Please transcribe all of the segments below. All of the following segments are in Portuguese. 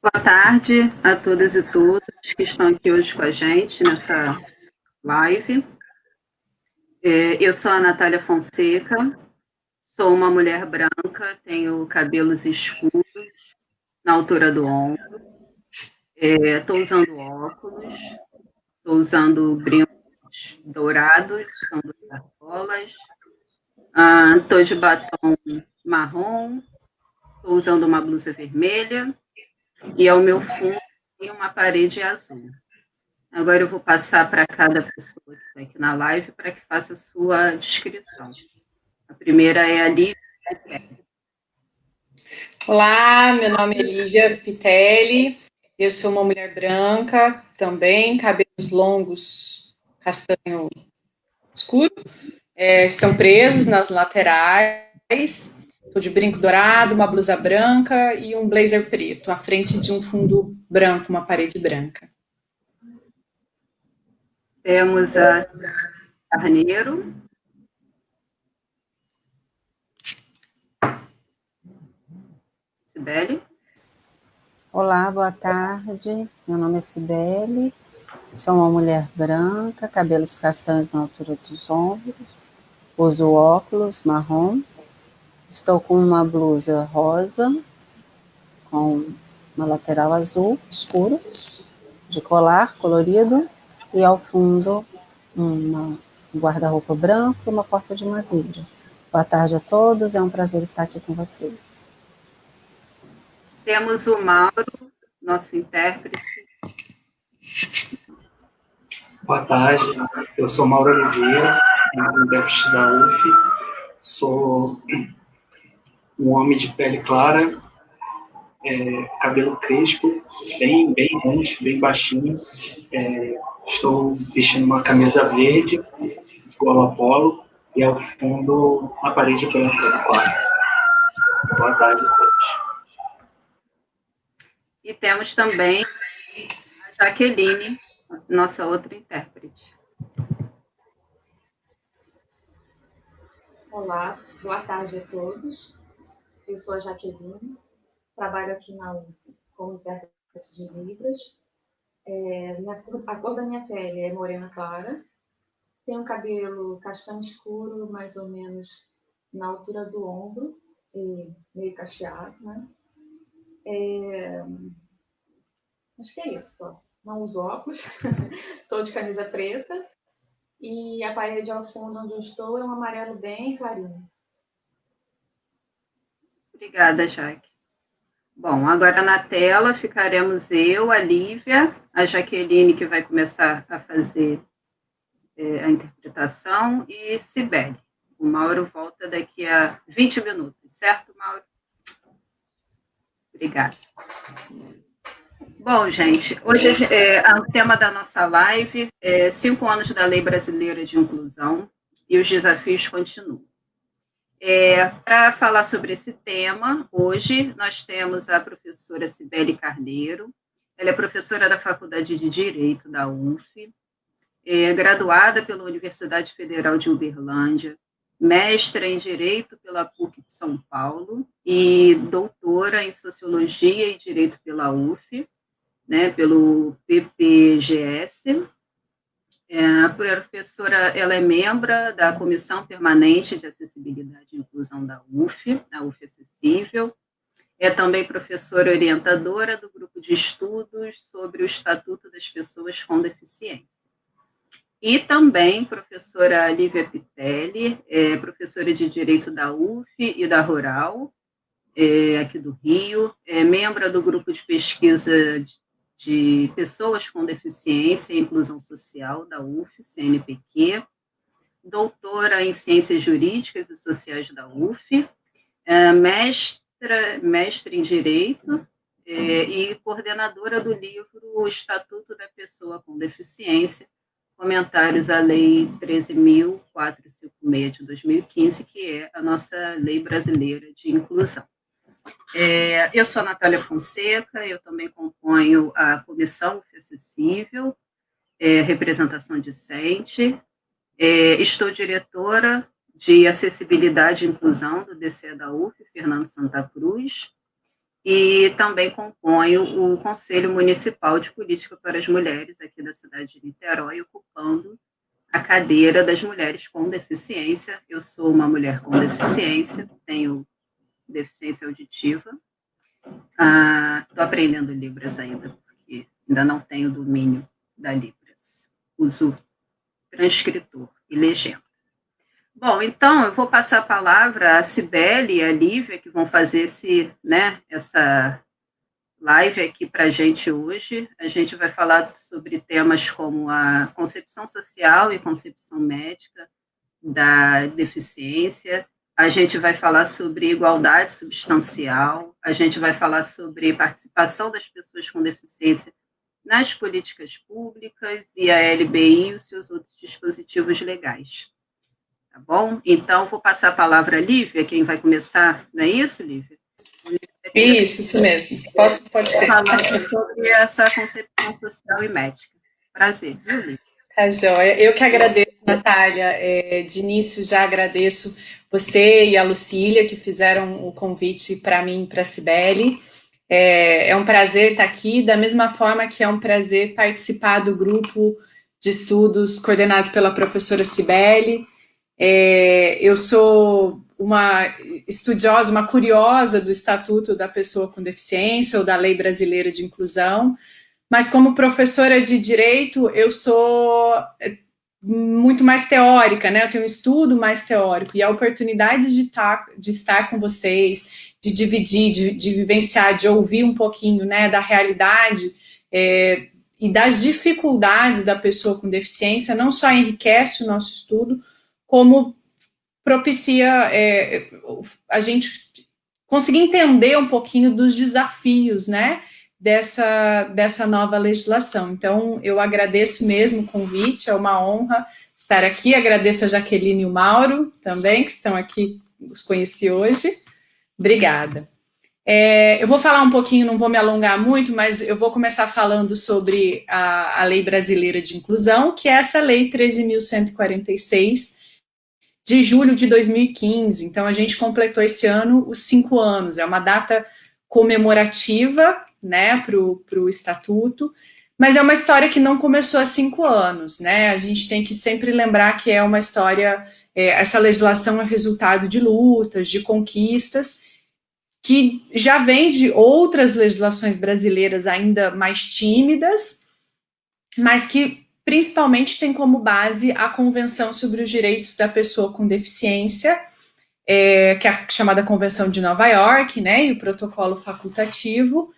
Boa tarde a todas e todos que estão aqui hoje com a gente nessa live. Eu sou a Natália Fonseca, sou uma mulher branca, tenho cabelos escuros na altura do ombro, estou usando óculos, estou usando brincos dourados, são duas argolas, estou de batom marrom, estou usando uma blusa vermelha e ao meu fundo tem uma parede azul. Agora eu vou passar para cada pessoa que está aqui na live para que faça a sua descrição. A primeira é a Lívia. Olá, meu nome é Lívia Pitelli, eu sou uma mulher branca também, cabelos longos, castanho escuro, estão presos nas laterais, estou de brinco dourado, uma blusa branca e um blazer preto, à frente de um fundo branco, uma parede branca. Temos a Carneiro. Sibeli. Olá, boa tarde. Meu nome é Sibeli, sou uma mulher branca, cabelos castanhos na altura dos ombros, uso óculos marrom, estou com uma blusa rosa, com uma lateral azul escuro, de colar colorido, e ao fundo um guarda-roupa branco e uma porta de madeira. Boa tarde a todos, é um prazer estar aqui com vocês. Temos o Mauro, nosso intérprete. Boa tarde, eu sou Mauro Oliveira, intérprete da UF, sou um homem de pele clara, cabelo crespo, bem rancho, bem baixinho, estou vestindo uma camisa verde, gola polo, e ao fundo uma parede branca no quarto. Boa tarde a todos. E temos também a Jaqueline, nossa outra intérprete. Olá, boa tarde a todos. Eu sou a Jaqueline, trabalho aqui na UF como intérprete de Libras. A cor da minha pele é morena clara, tenho cabelo castanho escuro, mais ou menos na altura do ombro, e meio cacheado, né? Acho que é isso só. Não uso óculos, estou de camisa preta, e a parede ao fundo onde eu estou é um amarelo bem clarinho. Obrigada, Jaque. Bom, agora na tela ficaremos eu, a Lívia, a Jaqueline, que vai começar a fazer a interpretação, e Sibeli. O Mauro volta daqui a 20 minutos, certo, Mauro? Obrigada. Bom, gente, hoje o tema da nossa live é 5 anos da Lei Brasileira de Inclusão e os desafios continuam. Para falar sobre esse tema, hoje nós temos a professora Sibeli Carneiro. Ela é professora da Faculdade de Direito da UF, graduada pela Universidade Federal de Uberlândia, mestra em Direito pela PUC de São Paulo e doutora em Sociologia e Direito pela UF, né, pelo PPGS. A professora, ela é membro da Comissão Permanente de Acessibilidade e Inclusão da UF, a UF Acessível. É também professora orientadora do grupo de estudos sobre o Estatuto das Pessoas com Deficiência. E também professora Lívia Pitelli, professora de Direito da UF e da Rural, aqui do Rio, membro do grupo de pesquisa de pessoas com deficiência e inclusão social da UF, CNPq, doutora em Ciências Jurídicas e Sociais da UF, mestre em Direito e coordenadora do livro O Estatuto da Pessoa com Deficiência, comentários à Lei 13.456 de 2015, que é a nossa lei brasileira de inclusão. Eu sou a Natália Fonseca, eu também componho a Comissão Acessível, Representação Discente, estou diretora de Acessibilidade e Inclusão do DCE da UF, Fernando Santa Cruz, e também componho o Conselho Municipal de Política para as Mulheres aqui da cidade de Niterói, ocupando a cadeira das mulheres com deficiência. Eu sou uma mulher com deficiência, tenho deficiência auditiva. Estou aprendendo Libras ainda, porque ainda não tenho domínio da Libras. Uso transcritor e legenda. Bom, então eu vou passar a palavra à Cibele e à Lívia, que vão fazer essa live aqui para a gente hoje. A gente vai falar sobre temas como a concepção social e concepção médica da deficiência. A gente vai falar sobre igualdade substancial, a gente vai falar sobre participação das pessoas com deficiência nas políticas públicas e a LBI e os seus outros dispositivos legais. Tá bom? Então, vou passar a palavra à Lívia, quem vai começar, não é isso, Lívia? Isso mesmo. Pode ser. Falando sobre essa concepção social e médica. Prazer, viu, Lívia? Tá joia. Eu que agradeço, Natália. De início, já agradeço você e a Lucília, que fizeram o convite para mim e para a Cibele. É um prazer estar aqui, da mesma forma que é um prazer participar do grupo de estudos coordenado pela professora Cibele. Eu sou uma estudiosa, uma curiosa do Estatuto da Pessoa com Deficiência ou da Lei Brasileira de Inclusão, mas como professora de Direito, eu sou muito mais teórica, né? Eu tenho um estudo mais teórico, e a oportunidade de estar com vocês, de dividir, de vivenciar, de ouvir um pouquinho, né, da realidade e das dificuldades da pessoa com deficiência, não só enriquece o nosso estudo, como propicia a gente conseguir entender um pouquinho dos desafios, né, dessa nova legislação. Então, eu agradeço mesmo o convite, é uma honra estar aqui, agradeço a Jaqueline e o Mauro também, que estão aqui, os conheci hoje. Obrigada. Eu vou falar um pouquinho, não vou me alongar muito, mas eu vou começar falando sobre a Lei Brasileira de Inclusão, que é essa Lei 13.146, de julho de 2015. Então, a gente completou esse ano os 5 anos. É uma data comemorativa, né, para o Estatuto, mas é uma história que não começou há 5 anos, né? A gente tem que sempre lembrar que é uma história, essa legislação é resultado de lutas, de conquistas, que já vem de outras legislações brasileiras ainda mais tímidas, mas que principalmente tem como base a Convenção sobre os Direitos da Pessoa com Deficiência, que é a chamada Convenção de Nova York, né, e o protocolo facultativo,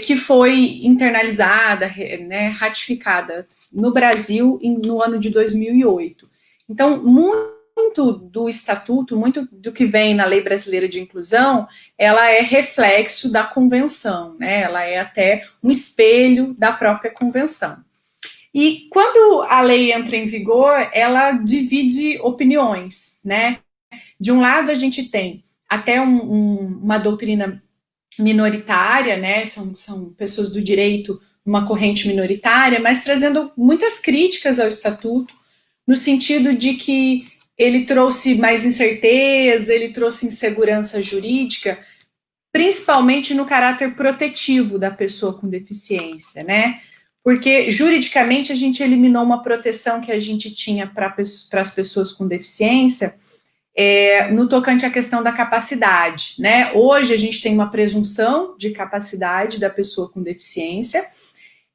que foi internalizada, né, ratificada no Brasil no ano de 2008. Então, muito do Estatuto, muito do que vem na Lei Brasileira de Inclusão, ela é reflexo da Convenção, né, ela é até um espelho da própria Convenção. E quando a lei entra em vigor, ela divide opiniões, né? De um lado, a gente tem até uma doutrina minoritária, né? São pessoas do direito, uma corrente minoritária, mas trazendo muitas críticas ao Estatuto, no sentido de que ele trouxe mais incerteza, ele trouxe insegurança jurídica, principalmente no caráter protetivo da pessoa com deficiência, né? Porque, juridicamente, a gente eliminou uma proteção que a gente tinha para as pessoas com deficiência, no tocante à questão da capacidade, né? Hoje, a gente tem uma presunção de capacidade da pessoa com deficiência,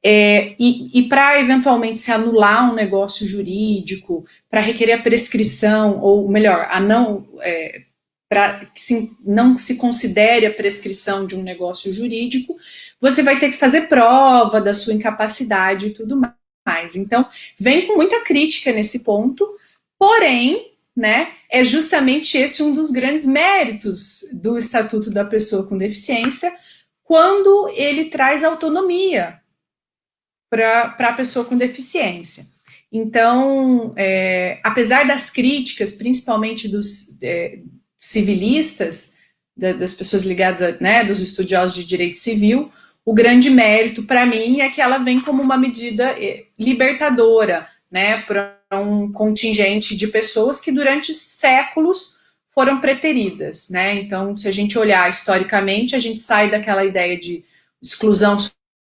e para, eventualmente, se anular um negócio jurídico, para requerer a prescrição, ou melhor, para que não se considere a prescrição de um negócio jurídico, você vai ter que fazer prova da sua incapacidade e tudo mais. Então, vem com muita crítica nesse ponto, porém, né, é justamente esse um dos grandes méritos do Estatuto da Pessoa com Deficiência, quando ele traz autonomia para a pessoa com deficiência. Então, apesar das críticas, principalmente dos civilistas, das pessoas ligadas, né, dos estudiosos de direito civil, o grande mérito, para mim, é que ela vem como uma medida libertadora, né, para um contingente de pessoas que durante séculos foram preteridas, né? Então, se a gente olhar historicamente, a gente sai daquela ideia de exclusão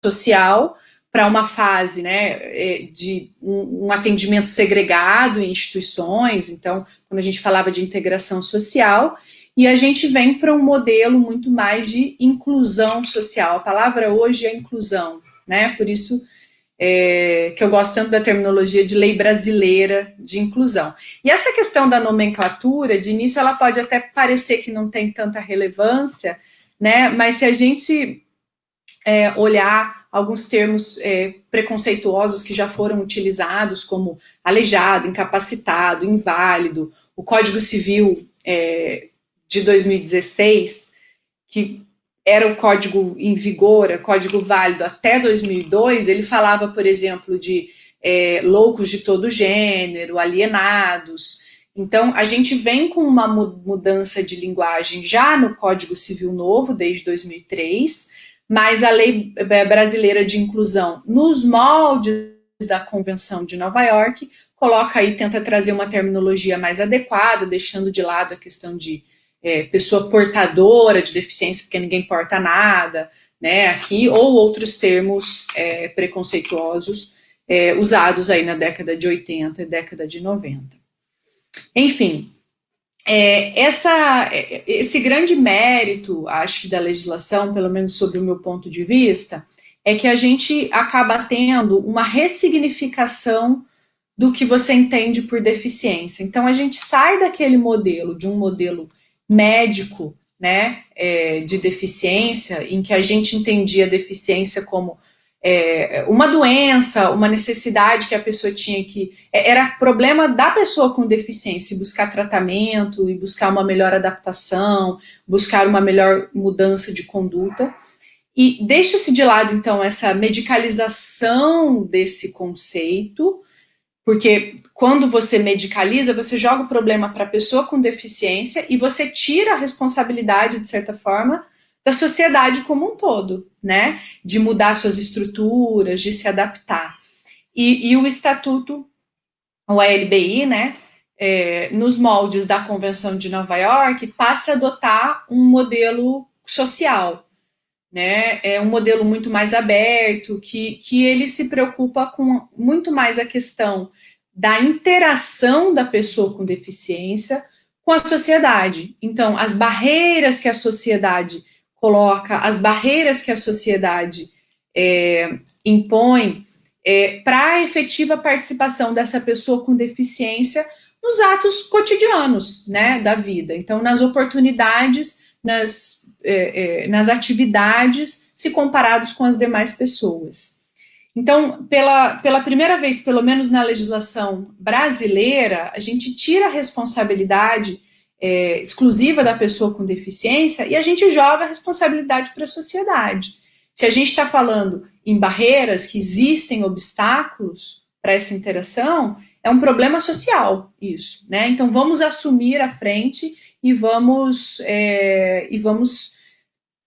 social para uma fase, né, de um atendimento segregado em instituições. Então, quando a gente falava de integração social, e a gente vem para um modelo muito mais de inclusão social. A palavra hoje é inclusão, né? Por isso que eu gosto tanto da terminologia de lei brasileira de inclusão. E essa questão da nomenclatura, de início, ela pode até parecer que não tem tanta relevância, né? Mas se a gente olhar alguns termos preconceituosos que já foram utilizados, como aleijado, incapacitado, inválido, o Código Civil de 2016, que era o código em vigor, código válido até 2002, ele falava, por exemplo, de loucos de todo gênero, alienados. Então, a gente vem com uma mudança de linguagem já no Código Civil novo, desde 2003, mas a Lei Brasileira de Inclusão, nos moldes da Convenção de Nova York, coloca aí, tenta trazer uma terminologia mais adequada, deixando de lado a questão de pessoa portadora de deficiência, porque ninguém porta nada, né, aqui, ou outros termos preconceituosos usados aí na década de 80 e década de 90. Enfim, esse grande mérito, acho, da legislação, pelo menos sob o meu ponto de vista, é que a gente acaba tendo uma ressignificação do que você entende por deficiência. Então, a gente sai daquele modelo, de um modelo médico, né, de deficiência, em que a gente entendia a deficiência como uma doença, uma necessidade que a pessoa tinha que... Era problema da pessoa com deficiência, buscar tratamento, e buscar uma melhor adaptação, buscar uma melhor mudança de conduta. E deixa-se de lado, então, essa medicalização desse conceito, porque quando você medicaliza, você joga o problema para a pessoa com deficiência e você tira a responsabilidade, de certa forma, da sociedade como um todo, né? De mudar suas estruturas, de se adaptar. E o Estatuto, o ALBI, né, nos moldes da Convenção de Nova York, passa a adotar um modelo social, né? É um modelo muito mais aberto, que ele se preocupa com muito mais a questão da interação da pessoa com deficiência com a sociedade. Então, as barreiras que a sociedade coloca, as barreiras que a sociedade impõe para a efetiva participação dessa pessoa com deficiência nos atos cotidianos, né, da vida. Então, nas oportunidades, nas atividades, se comparados com as demais pessoas. Então, pela primeira vez, pelo menos na legislação brasileira, a gente tira a responsabilidade exclusiva da pessoa com deficiência e a gente joga a responsabilidade para a sociedade. Se a gente está falando em barreiras, que existem obstáculos para essa interação, é um problema social isso, né? Então, vamos assumir a frente e vamos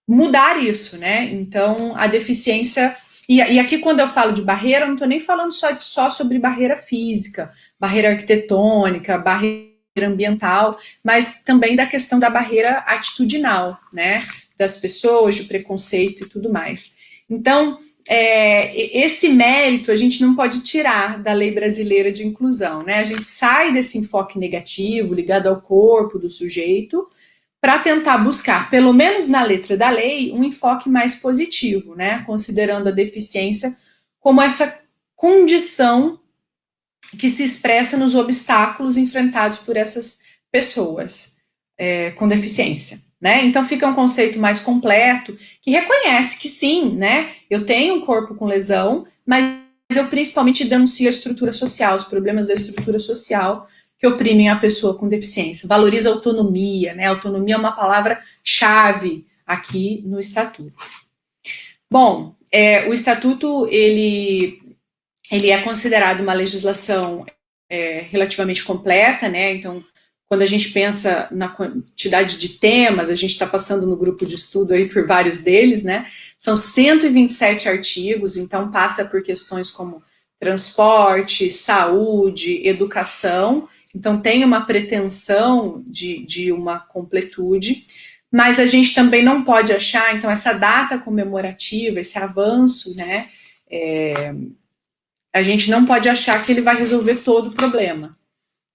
mudar isso, né? Então, a deficiência... E aqui, quando eu falo de barreira, eu não estou nem falando só sobre barreira física, barreira arquitetônica, barreira ambiental, mas também da questão da barreira atitudinal, né? Das pessoas, de preconceito e tudo mais. Então, esse mérito a gente não pode tirar da Lei Brasileira de Inclusão, né? A gente sai desse enfoque negativo, ligado ao corpo do sujeito, para tentar buscar, pelo menos na letra da lei, um enfoque mais positivo, né? Considerando a deficiência como essa condição que se expressa nos obstáculos enfrentados por essas pessoas com deficiência, né? Então fica um conceito mais completo, que reconhece que sim, né? Eu tenho um corpo com lesão, mas eu principalmente denuncio a estrutura social, os problemas da estrutura social que oprimem a pessoa com deficiência. Valoriza a autonomia, né? Autonomia é uma palavra-chave aqui no Estatuto. Bom, o Estatuto, ele é considerado uma legislação relativamente completa, né? Então, quando a gente pensa na quantidade de temas, a gente está passando no grupo de estudo aí por vários deles, né? São 127 artigos, então passa por questões como transporte, saúde, educação então tem uma pretensão de uma completude, mas a gente também não pode achar, então, essa data comemorativa, esse avanço, né, a gente não pode achar que ele vai resolver todo o problema,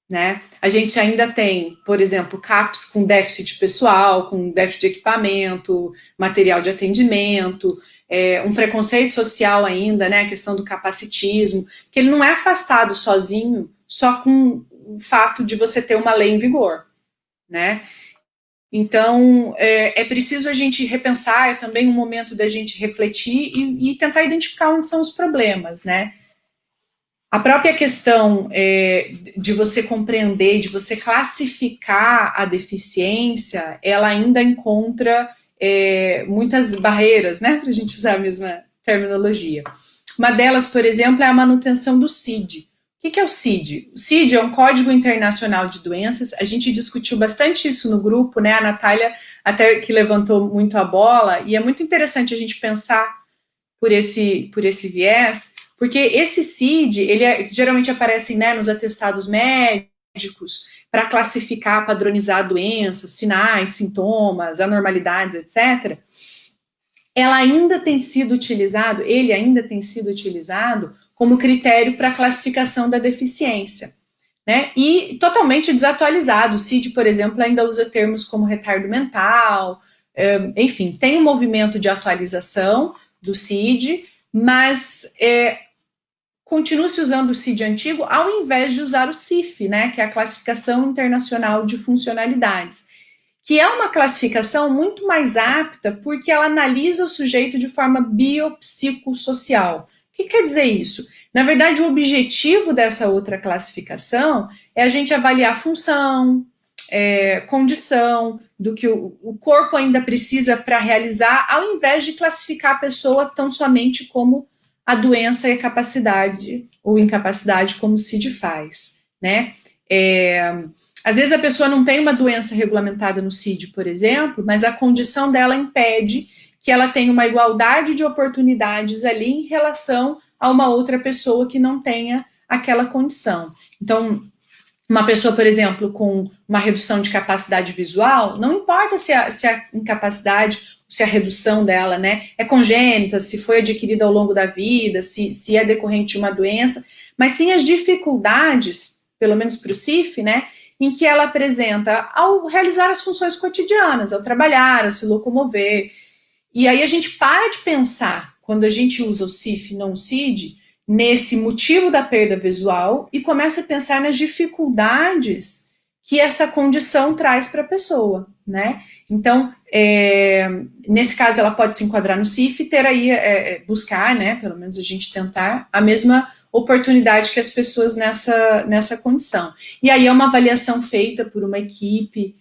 né? A gente ainda tem, por exemplo, CAPs com déficit pessoal, com déficit de equipamento, material de atendimento, um preconceito social ainda, né, a questão do capacitismo, que ele não é afastado sozinho, só com o fato de você ter uma lei em vigor, né? Então, é preciso a gente repensar, é também um momento da gente refletir e tentar identificar onde são os problemas, né? A própria questão de você compreender, de você classificar a deficiência, ela ainda encontra muitas barreiras, né, para a gente usar a mesma terminologia. Uma delas, por exemplo, é a manutenção do CID. O que é o CID? O CID é um Código Internacional de Doenças, a gente discutiu bastante isso no grupo, né, a Natália até que levantou muito a bola, e é muito interessante a gente pensar por esse viés, porque esse CID, ele geralmente aparece, né, nos atestados médicos para classificar, padronizar doenças, sinais, sintomas, anormalidades, etc. Ele ainda tem sido utilizado como critério para classificação da deficiência, né? E totalmente desatualizado. O CID, por exemplo, ainda usa termos como retardo mental, enfim, tem um movimento de atualização do CID, mas continua-se usando o CID antigo ao invés de usar o CIF, né, que é a Classificação Internacional de Funcionalidades, que é uma classificação muito mais apta porque ela analisa o sujeito de forma biopsicossocial. O que quer dizer isso? Na verdade, o objetivo dessa outra classificação é a gente avaliar a função, condição, do que o corpo ainda precisa para realizar, ao invés de classificar a pessoa tão somente como a doença e a capacidade ou incapacidade, como o CID faz, né? Às vezes a pessoa não tem uma doença regulamentada no CID, por exemplo, mas a condição dela impede que ela tenha uma igualdade de oportunidades ali em relação a uma outra pessoa que não tenha aquela condição. Então, uma pessoa, por exemplo, com uma redução de capacidade visual, não importa se a incapacidade, se a redução dela, né, é congênita, se foi adquirida ao longo da vida, se é decorrente de uma doença, mas sim as dificuldades, pelo menos para o CIF, né, em que ela apresenta ao realizar as funções cotidianas, ao trabalhar, a se locomover. E aí a gente para de pensar, quando a gente usa o CIF e não o CID, nesse motivo da perda visual e começa a pensar nas dificuldades que essa condição traz para a pessoa, né? Então, nesse caso, ela pode se enquadrar no CIF e ter aí, buscar, né, pelo menos a gente tentar, a mesma oportunidade que as pessoas nessa condição. E aí é uma avaliação feita por uma equipe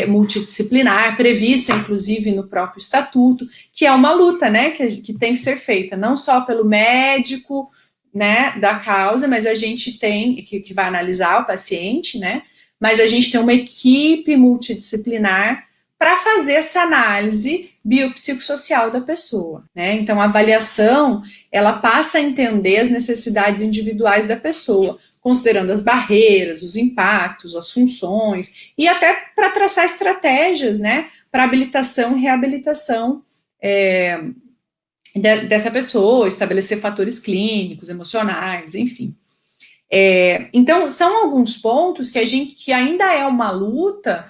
multidisciplinar, prevista, inclusive, no próprio estatuto, que é uma luta, né, que tem que ser feita, não só pelo médico, né, da causa, mas a gente tem, que vai analisar o paciente, né, mas a gente tem uma equipe multidisciplinar para fazer essa análise biopsicossocial da pessoa, né, então a avaliação, ela passa a entender as necessidades individuais da pessoa, considerando as barreiras, os impactos, as funções, e até para traçar estratégias, né, para habilitação e reabilitação dessa pessoa, estabelecer fatores clínicos, emocionais, enfim. Então, são alguns pontos que ainda é uma luta,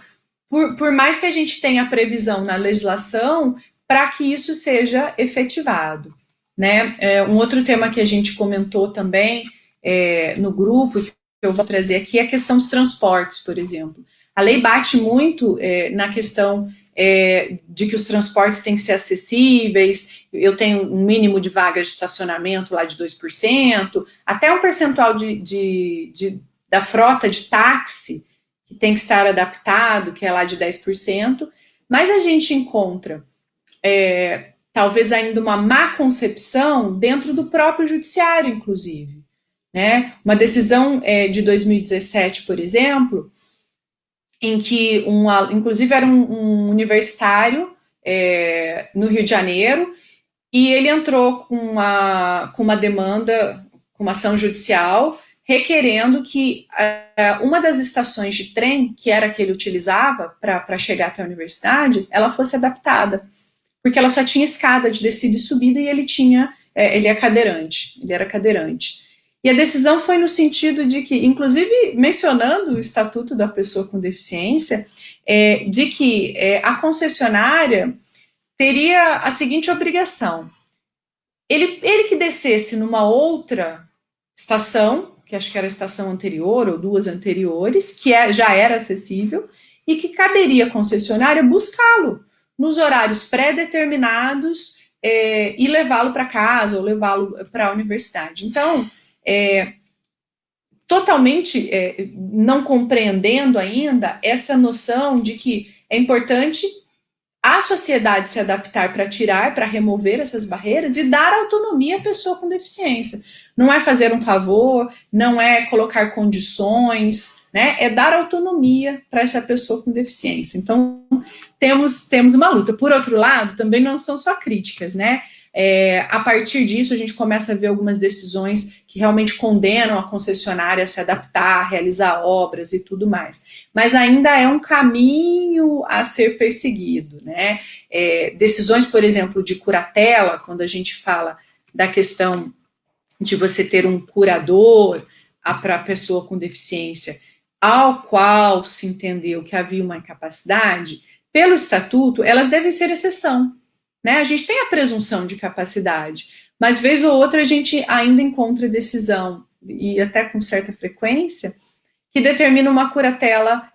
por mais que a gente tenha previsão na legislação, para que isso seja efetivado, né? Um outro tema que a gente comentou também no grupo, que eu vou trazer aqui, é a questão dos transportes, por exemplo. A lei bate muito na questão de que os transportes têm que ser acessíveis, eu tenho um mínimo de vagas de estacionamento lá de 2%, até um percentual da frota de táxi, que tem que estar adaptado, que é lá de 10%, mas a gente encontra talvez ainda uma má concepção dentro do próprio judiciário, inclusive, né? Uma decisão de 2017, por exemplo, em que, inclusive, era um universitário no Rio de Janeiro, e ele entrou com uma demanda, com uma ação judicial, requerendo que uma das estações de trem, que era a que ele utilizava para chegar até a universidade, ela fosse adaptada, porque ela só tinha escada de descida e subida e ele era cadeirante. E a decisão foi no sentido de que, inclusive mencionando o Estatuto da Pessoa com Deficiência, de que a concessionária teria a seguinte obrigação: ele que descesse numa outra estação, que acho que era a estação anterior ou duas anteriores, que já era acessível, e que caberia à concessionária buscá-lo nos horários pré-determinados e levá-lo para casa ou levá-lo para a universidade. Então, totalmente não compreendendo ainda essa noção de que é importante a sociedade se adaptar para remover essas barreiras e dar autonomia à pessoa com deficiência. Não é fazer um favor, não é colocar condições, né? É dar autonomia para essa pessoa com deficiência. Então, temos uma luta. Por outro lado, também não são só críticas, né? A partir disso, a gente começa a ver algumas decisões que realmente condenam a concessionária a se adaptar, a realizar obras e tudo mais. Mas ainda é um caminho a ser perseguido, né? Decisões, por exemplo, de curatela, quando a gente fala da questão de você ter um curador para a pessoa com deficiência, ao qual se entendeu que havia uma incapacidade, pelo estatuto, elas devem ser exceção. Né? A gente tem a presunção de capacidade, mas vez ou outra a gente ainda encontra decisão, e até com certa frequência, que determina uma curatela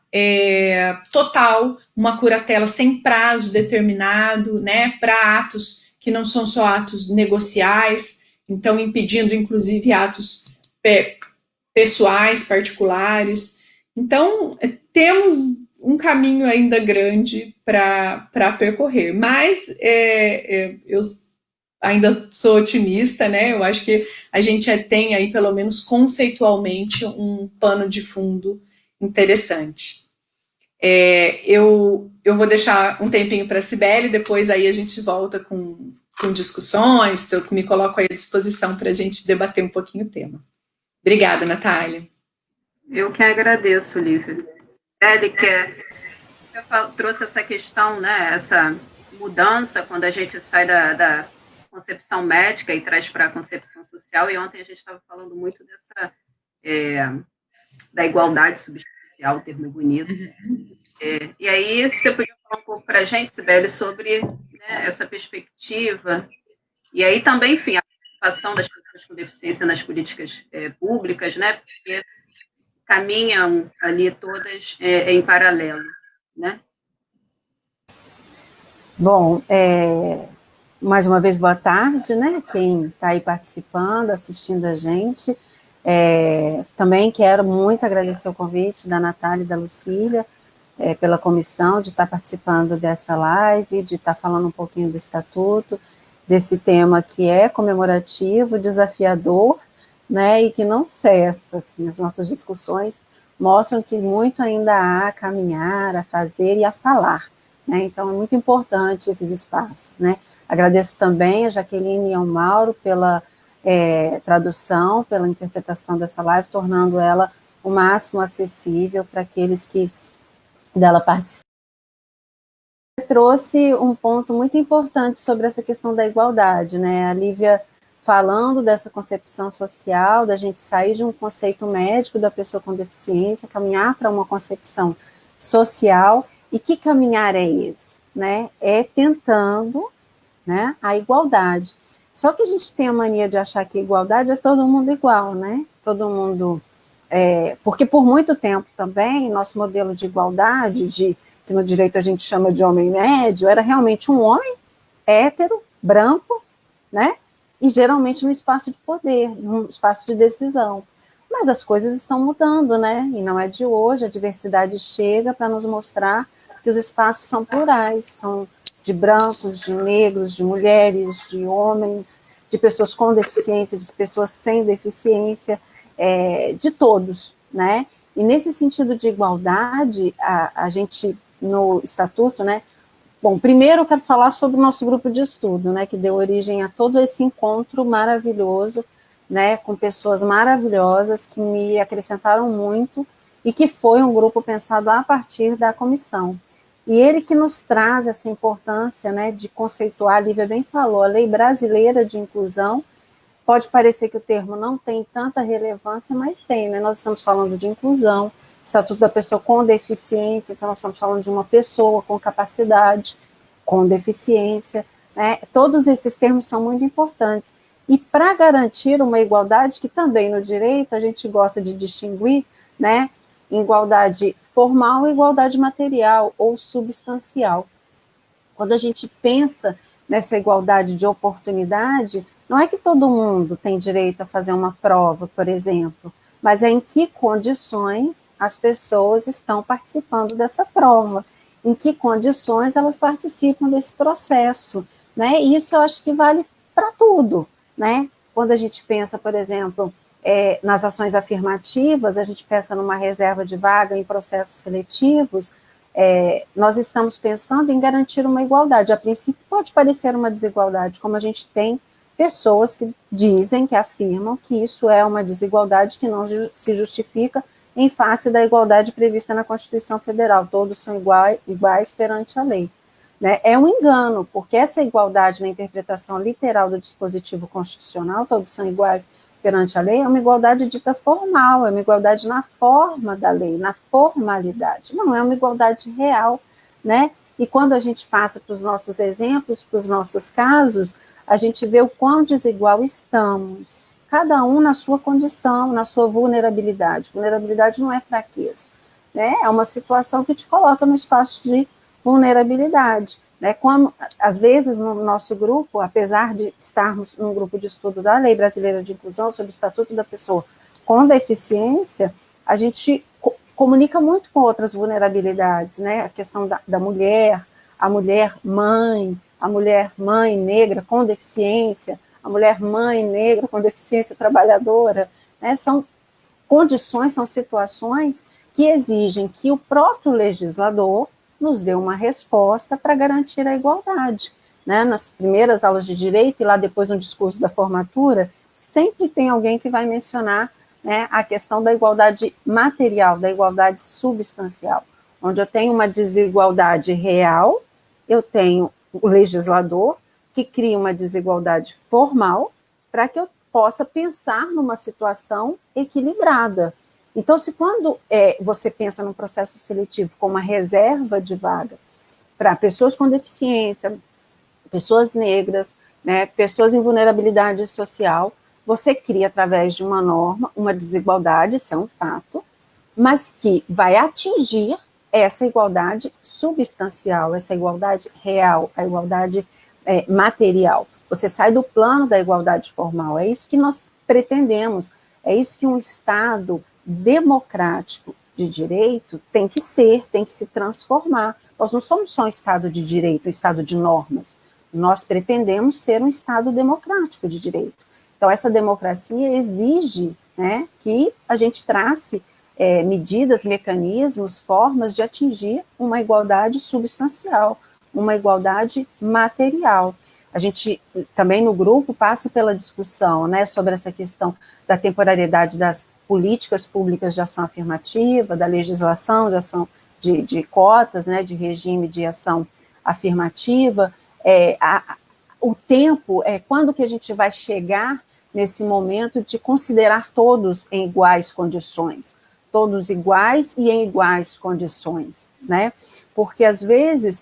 total, uma curatela sem prazo determinado, né, para atos que não são só atos negociais, então impedindo inclusive atos pessoais, particulares. Então, temos um caminho ainda grande para percorrer, mas eu ainda sou otimista, né? Eu acho que a gente tem aí, pelo menos conceitualmente, um pano de fundo interessante. Eu vou deixar um tempinho para a Cibele, depois aí a gente volta com discussões, eu me coloco aí à disposição para a gente debater um pouquinho o tema. Obrigada, Natália. Eu que agradeço, Lívia. Ele trouxe essa questão, né, essa mudança quando a gente sai da concepção médica e traz para a concepção social, e ontem a gente estava falando muito da igualdade substancial, termo bonito. E aí, você podia falar um pouco para a gente, Sibeli, sobre, né, essa perspectiva, e aí também, enfim, a participação das pessoas com deficiência nas políticas públicas, né, porque caminham ali todas em paralelo, né? Bom, mais uma vez, boa tarde, né? Quem está aí participando, assistindo a gente. Também quero muito agradecer o convite da Natália e da Lucília pela comissão de estar participando dessa live, de estar falando um pouquinho do Estatuto, desse tema que é comemorativo, desafiador, né, e que não cessa, assim, as nossas discussões mostram que muito ainda há a caminhar, a fazer e a falar, né, então é muito importante esses espaços, né. Agradeço também a Jaqueline e ao Mauro pela tradução, pela interpretação dessa live, tornando ela o máximo acessível para aqueles que dela participam. Trouxe um ponto muito importante sobre essa questão da igualdade, né, a Lívia falando dessa concepção social, da gente sair de um conceito médico da pessoa com deficiência, caminhar para uma concepção social, e que caminhar é esse? Né? É tentando, né, a igualdade. Só que a gente tem a mania de achar que a igualdade é todo mundo igual, né? Todo mundo... porque por muito tempo também, nosso modelo de igualdade, que no direito a gente chama de homem médio, era realmente um homem hétero, branco, né? E geralmente no espaço de poder, num espaço de decisão. Mas as coisas estão mudando, né? E não é de hoje, a diversidade chega para nos mostrar que os espaços são plurais, são de brancos, de negros, de mulheres, de homens, de pessoas com deficiência, de pessoas sem deficiência, de todos, né? E nesse sentido de igualdade, a gente, no Estatuto, né? Bom, primeiro eu quero falar sobre o nosso grupo de estudo, né, que deu origem a todo esse encontro maravilhoso né, com pessoas maravilhosas que me acrescentaram muito e que foi um grupo pensado a partir da comissão. E ele que nos traz essa importância, né, de conceituar, a Lívia bem falou, a Lei Brasileira de Inclusão. Pode parecer que o termo não tem tanta relevância, mas tem, né? Nós estamos falando de inclusão, Estatuto da Pessoa com Deficiência, então nós estamos falando de uma pessoa com capacidade, com deficiência, né? Todos esses termos são muito importantes. E para garantir uma igualdade, que também no direito a gente gosta de distinguir, né? Igualdade formal e igualdade material ou substancial. Quando a gente pensa nessa igualdade de oportunidade, não é que todo mundo tem direito a fazer uma prova, por exemplo, mas é em que condições as pessoas estão participando dessa prova, em que condições elas participam desse processo, né? E isso eu acho que vale para tudo, né? Quando a gente pensa, por exemplo, nas ações afirmativas, a gente pensa numa reserva de vaga em processos seletivos, nós estamos pensando em garantir uma igualdade. A princípio pode parecer uma desigualdade, como a gente tem pessoas que dizem, que afirmam que isso é uma desigualdade que não se justifica em face da igualdade prevista na Constituição Federal, todos são iguais perante a lei. Né? É um engano, porque essa igualdade na interpretação literal do dispositivo constitucional, todos são iguais perante a lei, é uma igualdade dita formal, é uma igualdade na forma da lei, na formalidade, não é uma igualdade real, né? E quando a gente passa para os nossos exemplos, para os nossos casos, a gente vê o quão desigual estamos, cada um na sua condição, na sua vulnerabilidade. Vulnerabilidade não é fraqueza, né? É uma situação que te coloca no espaço de vulnerabilidade. Né, como, às vezes, no nosso grupo, apesar de estarmos num grupo de estudo da Lei Brasileira de Inclusão, sobre o Estatuto da Pessoa com Deficiência, a gente comunica muito com outras vulnerabilidades, né, a questão da mulher, a mulher mãe negra com deficiência, a mulher mãe negra com deficiência trabalhadora, né, são condições, são situações que exigem que o próprio legislador nos deu uma resposta para garantir a igualdade. Né? Nas primeiras aulas de direito, e lá depois no discurso da formatura, sempre tem alguém que vai mencionar, né, a questão da igualdade material, da igualdade substancial, onde eu tenho uma desigualdade real, eu tenho o legislador que cria uma desigualdade formal para que eu possa pensar numa situação equilibrada. Então, se quando você pensa num processo seletivo com uma reserva de vaga para pessoas com deficiência, pessoas negras, né, pessoas em vulnerabilidade social, você cria, através de uma norma, uma desigualdade, isso é um fato, mas que vai atingir essa igualdade substancial, essa igualdade real, a igualdade material. Você sai do plano da igualdade formal, é isso que nós pretendemos, é isso que um Estado democrático de direito tem que se transformar. Nós não somos só um Estado de direito, um Estado de normas. Nós pretendemos ser um Estado democrático de direito. Então, essa democracia exige, né, que a gente trace medidas, mecanismos, formas de atingir uma igualdade substancial, uma igualdade material. A gente também no grupo passa pela discussão, né, sobre essa questão da temporariedade das políticas públicas de ação afirmativa, da legislação de ação de cotas, né, de regime de ação afirmativa, o tempo, quando que a gente vai chegar nesse momento de considerar todos em iguais condições, todos iguais e em iguais condições, né, porque às vezes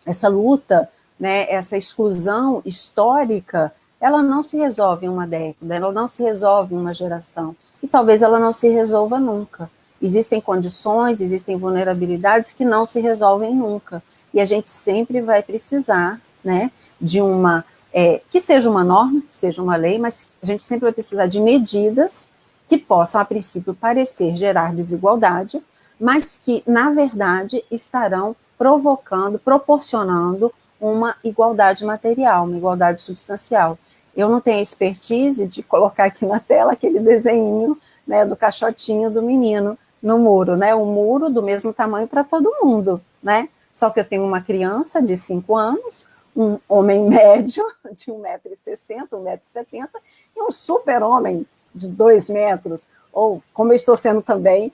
essa luta, né, essa exclusão histórica, ela não se resolve em uma década, ela não se resolve em uma geração, e talvez ela não se resolva nunca. Existem condições, existem vulnerabilidades que não se resolvem nunca, e a gente sempre vai precisar, né, de uma, que seja uma norma, que seja uma lei, mas a gente sempre vai precisar de medidas que possam, a princípio, parecer gerar desigualdade, mas que, na verdade, estarão proporcionando uma igualdade material, uma igualdade substancial. Eu não tenho a expertise de colocar aqui na tela aquele desenho, né, do caixotinho do menino no muro, né, um muro do mesmo tamanho para todo mundo, né, só que eu tenho uma criança de 5 anos, um homem médio de 1,60 m, 1,70 m, e um super-homem de 2 metros, ou como eu estou sendo também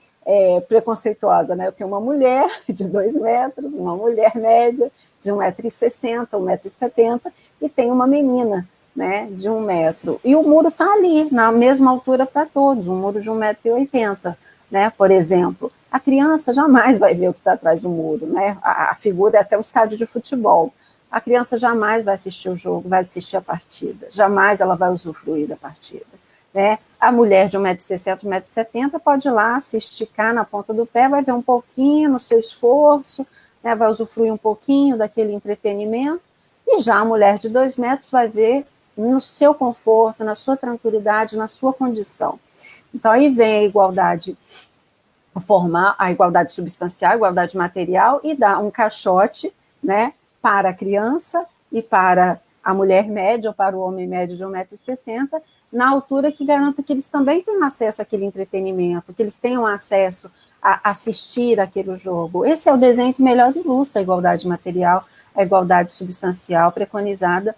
preconceituosa, né? Eu tenho uma mulher de 2 metros, uma mulher média de 1,60 m, 1,70 m, e tem uma menina, né, de 1 metro. E o muro está ali, na mesma altura para todos, um muro de 1,80 m, né, por exemplo. A criança jamais vai ver o que está atrás do muro, né? A figura é até um estádio de futebol. A criança jamais vai assistir o jogo, vai assistir a partida, jamais ela vai usufruir da partida, né? A mulher de 1,60 m, 1,70 m pode ir lá se esticar na ponta do pé, vai ver um pouquinho no seu esforço, né? Vai usufruir um pouquinho daquele entretenimento, e já a mulher de 2 metros vai ver no seu conforto, na sua tranquilidade, na sua condição. Então, aí vem a igualdade formal, a igualdade substancial, a igualdade material, e dá um caixote, né, para a criança e para a mulher média, ou para o homem médio de 1,60 m, na altura que garanta que eles também tenham acesso àquele entretenimento, que eles tenham acesso a assistir aquele jogo. Esse é o desenho que melhor ilustra a igualdade material, a igualdade substancial preconizada,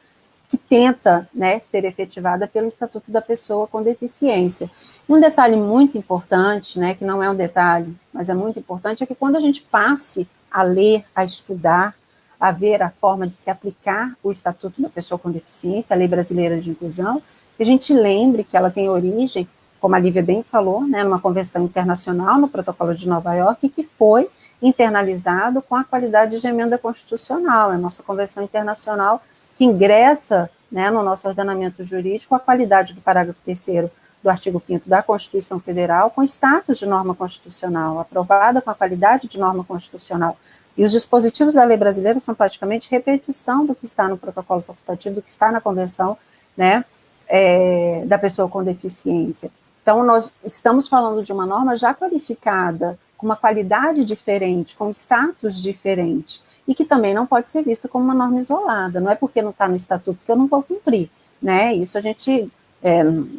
que tenta, né, ser efetivada pelo Estatuto da Pessoa com Deficiência. Um detalhe muito importante, né, que não é um detalhe, mas é muito importante, é que quando a gente passe a ler, a estudar, a ver a forma de se aplicar o Estatuto da Pessoa com Deficiência, a Lei Brasileira de Inclusão, que a gente lembre que ela tem origem, como a Lívia bem falou, né, numa convenção internacional, no Protocolo de Nova York, que foi internalizado com a qualidade de emenda constitucional, a nossa convenção internacional que ingressa, né, no nosso ordenamento jurídico a qualidade do parágrafo 3º do artigo 5º da Constituição Federal, com status de norma constitucional, aprovada com a qualidade de norma constitucional. E os dispositivos da lei brasileira são praticamente repetição do que está no protocolo facultativo, do que está na convenção, né, da pessoa com deficiência. Então, nós estamos falando de uma norma já qualificada, com uma qualidade diferente, com status diferente, e que também não pode ser vista como uma norma isolada. Não é porque não está no estatuto que eu não vou cumprir, né? Isso a gente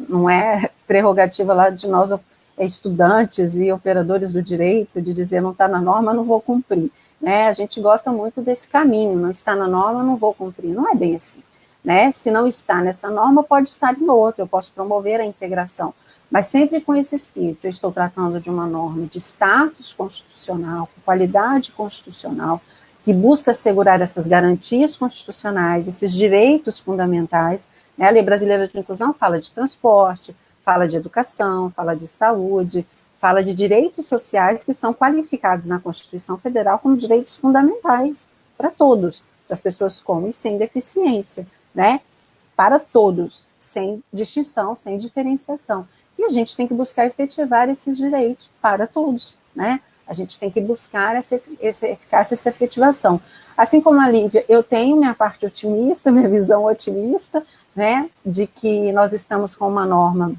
não é prerrogativa lá de nós estudantes e operadores do direito de dizer não está na norma, não vou cumprir, né? A gente gosta muito desse caminho, não está na norma, não vou cumprir. Não é bem assim, né? Se não está nessa norma, pode estar em outra, eu posso promover a integração, mas sempre com esse espírito. Eu estou tratando de uma norma de status constitucional, com qualidade constitucional, que busca assegurar essas garantias constitucionais, esses direitos fundamentais, né? A Lei Brasileira de Inclusão fala de transporte, fala de educação, fala de saúde, fala de direitos sociais que são qualificados na Constituição Federal como direitos fundamentais para todos, para as pessoas com e sem deficiência, né? Para todos, sem distinção, sem diferenciação. E a gente tem que buscar efetivar esses direitos para todos, né? A gente tem que buscar essa eficácia, essa efetivação. Assim como a Lívia, eu tenho minha parte otimista, minha visão otimista, né, de que nós estamos com uma norma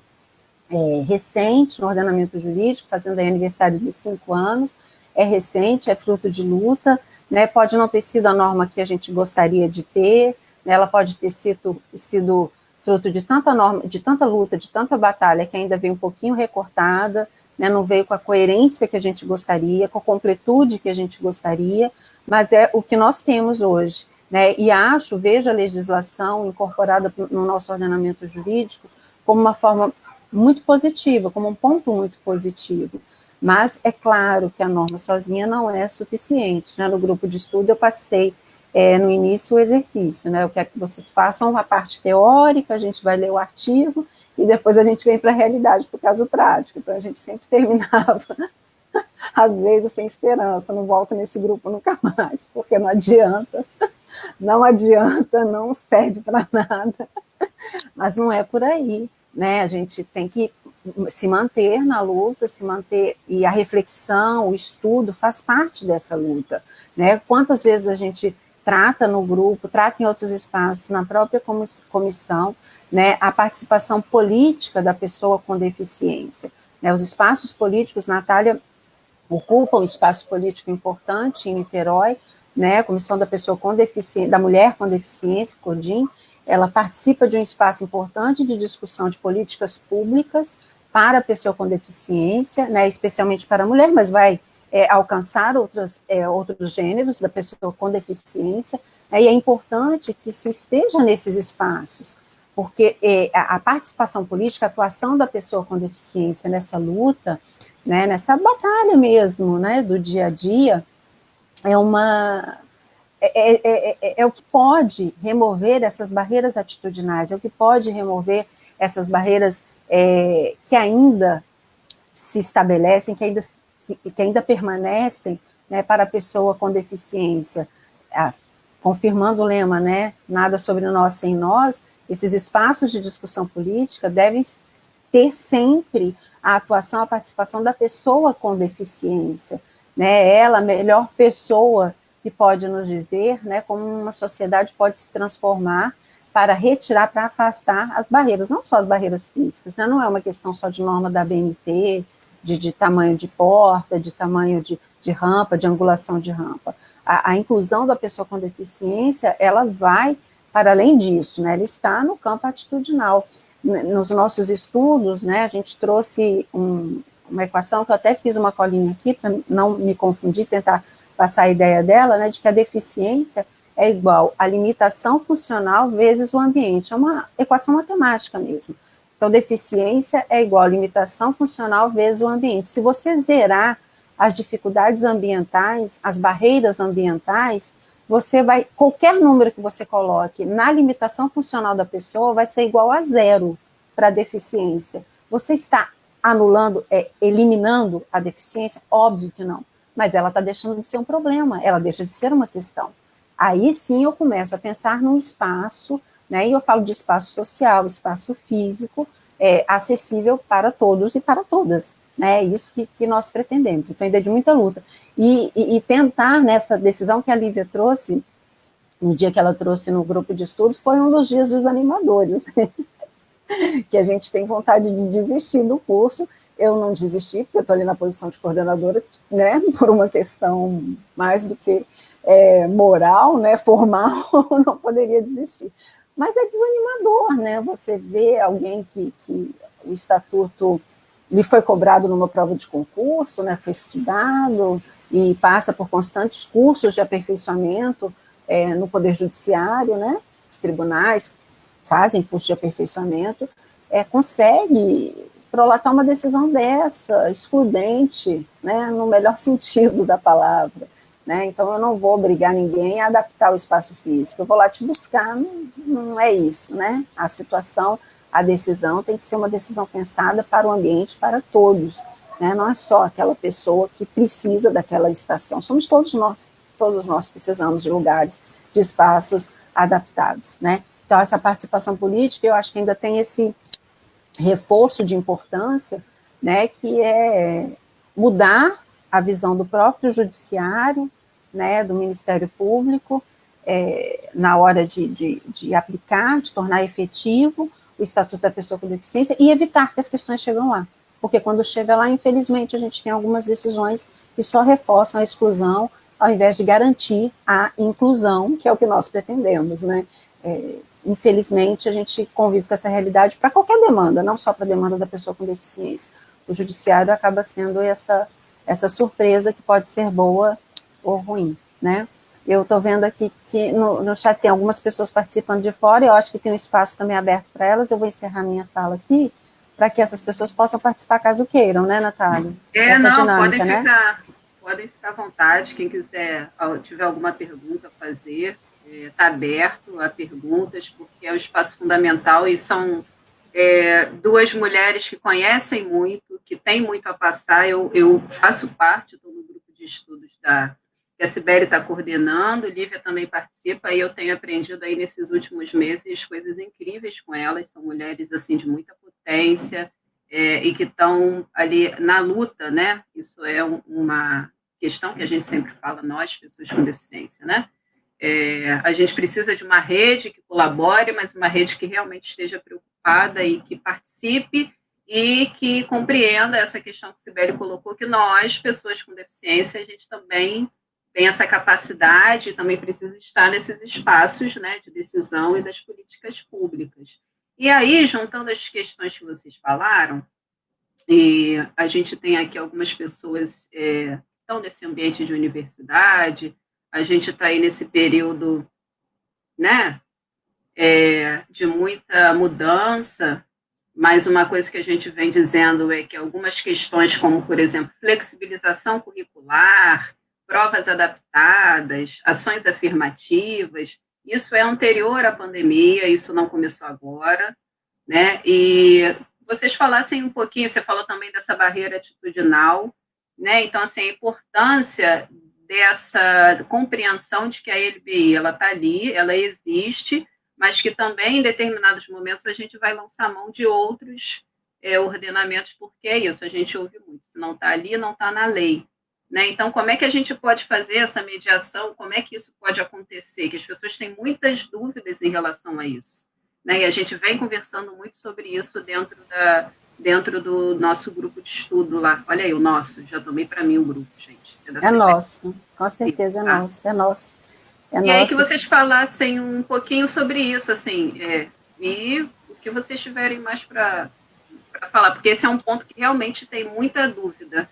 recente no ordenamento jurídico, fazendo aí aniversário de 5 anos, é recente, é fruto de luta, né, pode não ter sido a norma que a gente gostaria de ter, né, ela pode ter sido fruto de tanta norma, de tanta luta, de tanta batalha, que ainda veio um pouquinho recortada, né, não veio com a coerência que a gente gostaria, com a completude que a gente gostaria, mas é o que nós temos hoje, né, e vejo a legislação incorporada no nosso ordenamento jurídico como uma forma muito positiva, como um ponto muito positivo, mas é claro que a norma sozinha não é suficiente, né, no grupo de estudo eu passei no início o exercício, né, eu quero que vocês façam a parte teórica, a gente vai ler o artigo, e depois a gente vem para a realidade, para o caso prático. Então, a gente sempre terminava, às vezes, sem esperança, não volto nesse grupo nunca mais, porque não adianta, não serve para nada, mas não é por aí, né? A gente tem que se manter na luta, se manter, e a reflexão, o estudo faz parte dessa luta, né? Quantas vezes a gente trata no grupo, trata em outros espaços, na própria comissão, né, a participação política da pessoa com deficiência. Né, os espaços políticos, Natália ocupa um espaço político importante em Niterói, né, a Comissão da Pessoa com Deficiência, da Mulher com Deficiência, CODIM, ela participa de um espaço importante de discussão de políticas públicas para a pessoa com deficiência, né, especialmente para a mulher, mas vai alcançar outros gêneros da pessoa com deficiência, e é importante que se esteja nesses espaços, porque a participação política, a atuação da pessoa com deficiência nessa luta, né, nessa batalha mesmo, né, do dia a dia, é o que pode remover essas barreiras atitudinais, é o que pode remover essas barreiras que ainda se estabelecem, que ainda permanecem, né, para a pessoa com deficiência. Confirmando o lema, né, nada sobre nós sem nós, esses espaços de discussão política devem ter sempre a atuação, a participação da pessoa com deficiência, né, ela, a melhor pessoa que pode nos dizer, né, como uma sociedade pode se transformar para retirar, para afastar as barreiras, não só as barreiras físicas, né, não é uma questão só de norma da BNT, de tamanho de porta, de tamanho de rampa, de angulação de rampa. A inclusão da pessoa com deficiência, ela vai para além disso, né, ela está no campo atitudinal. Nos nossos estudos, né, a gente trouxe uma equação que eu até fiz uma colinha aqui, para não me confundir, tentar passar a ideia dela, né, de que a deficiência é igual a limitação funcional vezes o ambiente. É uma equação matemática mesmo. Então, deficiência é igual a limitação funcional vezes o ambiente. Se você zerar as dificuldades ambientais, as barreiras ambientais, você vai, qualquer número que você coloque na limitação funcional da pessoa vai ser igual a 0 para a deficiência. Você está anulando, eliminando a deficiência? Óbvio que não. Mas ela está deixando de ser um problema, ela deixa de ser uma questão. Aí sim eu começo a pensar num espaço, né, e eu falo de espaço social, espaço físico, acessível para todos e para todas. É isso que nós pretendemos. Então, ainda é de muita luta. E tentar, nessa decisão que a Lívia trouxe, no dia que ela trouxe no grupo de estudo, foi um dos dias desanimadores, né? Que a gente tem vontade de desistir do curso. Eu não desisti, porque eu estou ali na posição de coordenadora, né, por uma questão mais do que moral, né, formal, não poderia desistir. Mas é desanimador, né, você vê alguém que o estatuto lhe foi cobrado numa prova de concurso, né, foi estudado e passa por constantes cursos de aperfeiçoamento no Poder Judiciário, né, os tribunais fazem curso de aperfeiçoamento, consegue prolatar uma decisão dessa, excludente, né, no melhor sentido da palavra, né, então eu não vou obrigar ninguém a adaptar o espaço físico, eu vou lá te buscar, não é isso, né, a situação, a decisão tem que ser uma decisão pensada para o ambiente, para todos, né, não é só aquela pessoa que precisa daquela estação, somos todos nós precisamos de lugares, de espaços adaptados, né, então essa participação política, eu acho que ainda tem esse reforço de importância, né, que é mudar a visão do próprio judiciário, né, do Ministério Público, na hora de aplicar, de tornar efetivo o Estatuto da Pessoa com Deficiência e evitar que as questões cheguem lá. Porque quando chega lá, infelizmente, a gente tem algumas decisões que só reforçam a exclusão, ao invés de garantir a inclusão, que é o que nós pretendemos, né? Infelizmente, a gente convive com essa realidade para qualquer demanda, não só para a demanda da pessoa com deficiência. O judiciário acaba sendo essa surpresa que pode ser boa ou ruim, né? Eu estou vendo aqui que no chat tem algumas pessoas participando de fora, eu acho que tem um espaço também aberto para elas, eu vou encerrar minha fala aqui, para que essas pessoas possam participar caso queiram, né, Natália? Não, dinâmica, podem ficar à vontade, quem quiser, tiver alguma pergunta a fazer, está aberto a perguntas, porque é um espaço fundamental e são duas mulheres que conhecem muito, que têm muito a passar. Eu faço parte do grupo de estudos que a Sibeli está coordenando, Lívia também participa, e eu tenho aprendido aí nesses últimos meses coisas incríveis com elas, são mulheres assim de muita potência e que estão ali na luta, né? Isso é uma questão que a gente sempre fala, nós, pessoas com deficiência, né? A gente precisa de uma rede que colabore, mas uma rede que realmente esteja preocupada e que participe e que compreenda essa questão que a Sibeli colocou, que nós, pessoas com deficiência, a gente também tem essa capacidade, também precisa estar nesses espaços, né, de decisão e das políticas públicas. E aí, juntando as questões que vocês falaram, e a gente tem aqui algumas pessoas estão nesse ambiente de universidade, a gente está aí nesse período, né, de muita mudança, mas uma coisa que a gente vem dizendo é que algumas questões, como, por exemplo, flexibilização curricular, provas adaptadas, ações afirmativas, isso é anterior à pandemia, isso não começou agora, né? E vocês falassem um pouquinho, você falou também dessa barreira atitudinal, né? Então, assim, a importância dessa compreensão de que a LBI, ela está ali, ela existe, mas que também, em determinados momentos, a gente vai lançar mão de outros ordenamentos, porque é isso, a gente ouve muito, se não está ali, não está na lei. Né? Então, como é que a gente pode fazer essa mediação? Como é que isso pode acontecer? Que as pessoas têm muitas dúvidas em relação a isso. Né? E a gente vem conversando muito sobre isso dentro do nosso grupo de estudo lá. Olha aí, o nosso, já tomei para mim o grupo, gente. É nosso, com certeza é nosso, é nosso. E aí que vocês falassem um pouquinho sobre isso, assim, e o que vocês tiverem mais para falar, porque esse é um ponto que realmente tem muita dúvida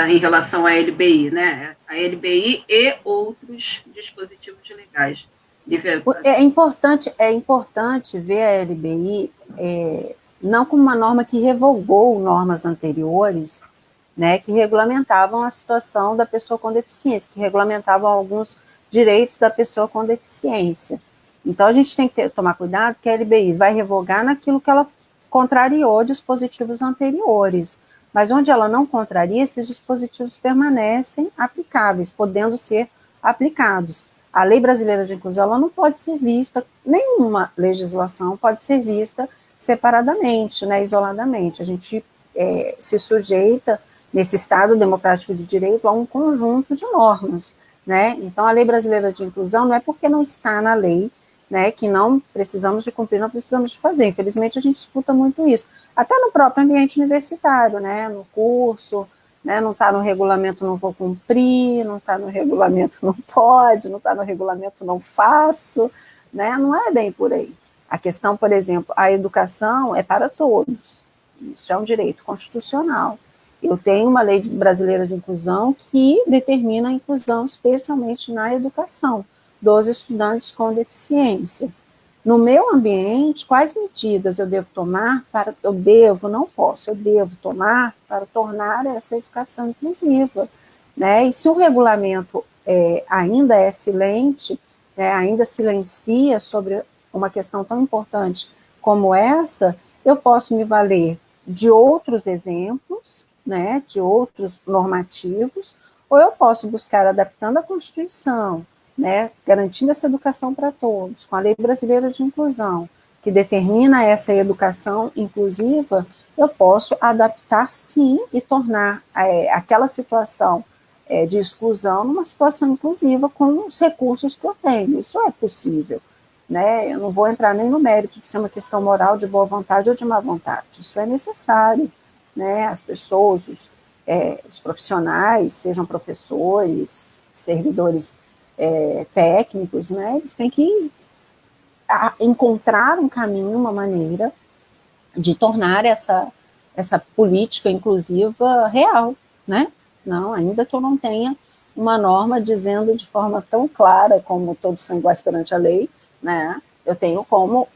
em relação à LBI, né? A LBI e outros dispositivos legais. É importante ver a LBI não como uma norma que revogou normas anteriores, né, que regulamentavam a situação da pessoa com deficiência, que regulamentavam alguns direitos da pessoa com deficiência. Então, a gente tem que tomar cuidado que a LBI vai revogar naquilo que ela contrariou dispositivos anteriores, mas onde ela não contraria, esses dispositivos permanecem aplicáveis, podendo ser aplicados. A Lei Brasileira de Inclusão, ela não pode ser vista, nenhuma legislação pode ser vista separadamente, né, isoladamente. A gente se sujeita, nesse Estado democrático de direito, a um conjunto de normas, né? Então, a Lei Brasileira de Inclusão não é porque não está na lei, né, que não precisamos de cumprir, não precisamos de fazer. Infelizmente, a gente escuta muito isso. Até no próprio ambiente universitário, né, no curso, né, não está no regulamento, não vou cumprir, não está no regulamento, não pode, não está no regulamento, não faço, né, não é bem por aí. A questão, por exemplo, a educação é para todos, isso é um direito constitucional. Eu tenho uma lei brasileira de inclusão que determina a inclusão, especialmente na educação, dos estudantes com deficiência. No meu ambiente, quais medidas eu devo tomar para, eu devo tomar para tornar essa educação inclusiva, né? E se o regulamento ainda é silente, ainda silencia sobre uma questão tão importante como essa, eu posso me valer de outros exemplos, né, de outros normativos, ou eu posso buscar adaptando a Constituição, né, garantindo essa educação para todos, com a Lei Brasileira de Inclusão, que determina essa educação inclusiva, eu posso adaptar sim e tornar aquela situação de exclusão numa situação inclusiva com os recursos que eu tenho. Isso é possível, né? Eu não vou entrar nem no mérito de ser uma questão moral de boa vontade ou de má vontade. Isso é necessário, né? As pessoas, os profissionais, sejam professores, servidores técnicos, né, eles têm que encontrar um caminho, uma maneira de tornar essa política inclusiva real, né? Não, ainda que eu não tenha uma norma dizendo de forma tão clara como todos são iguais perante a lei, né? Eu tenho como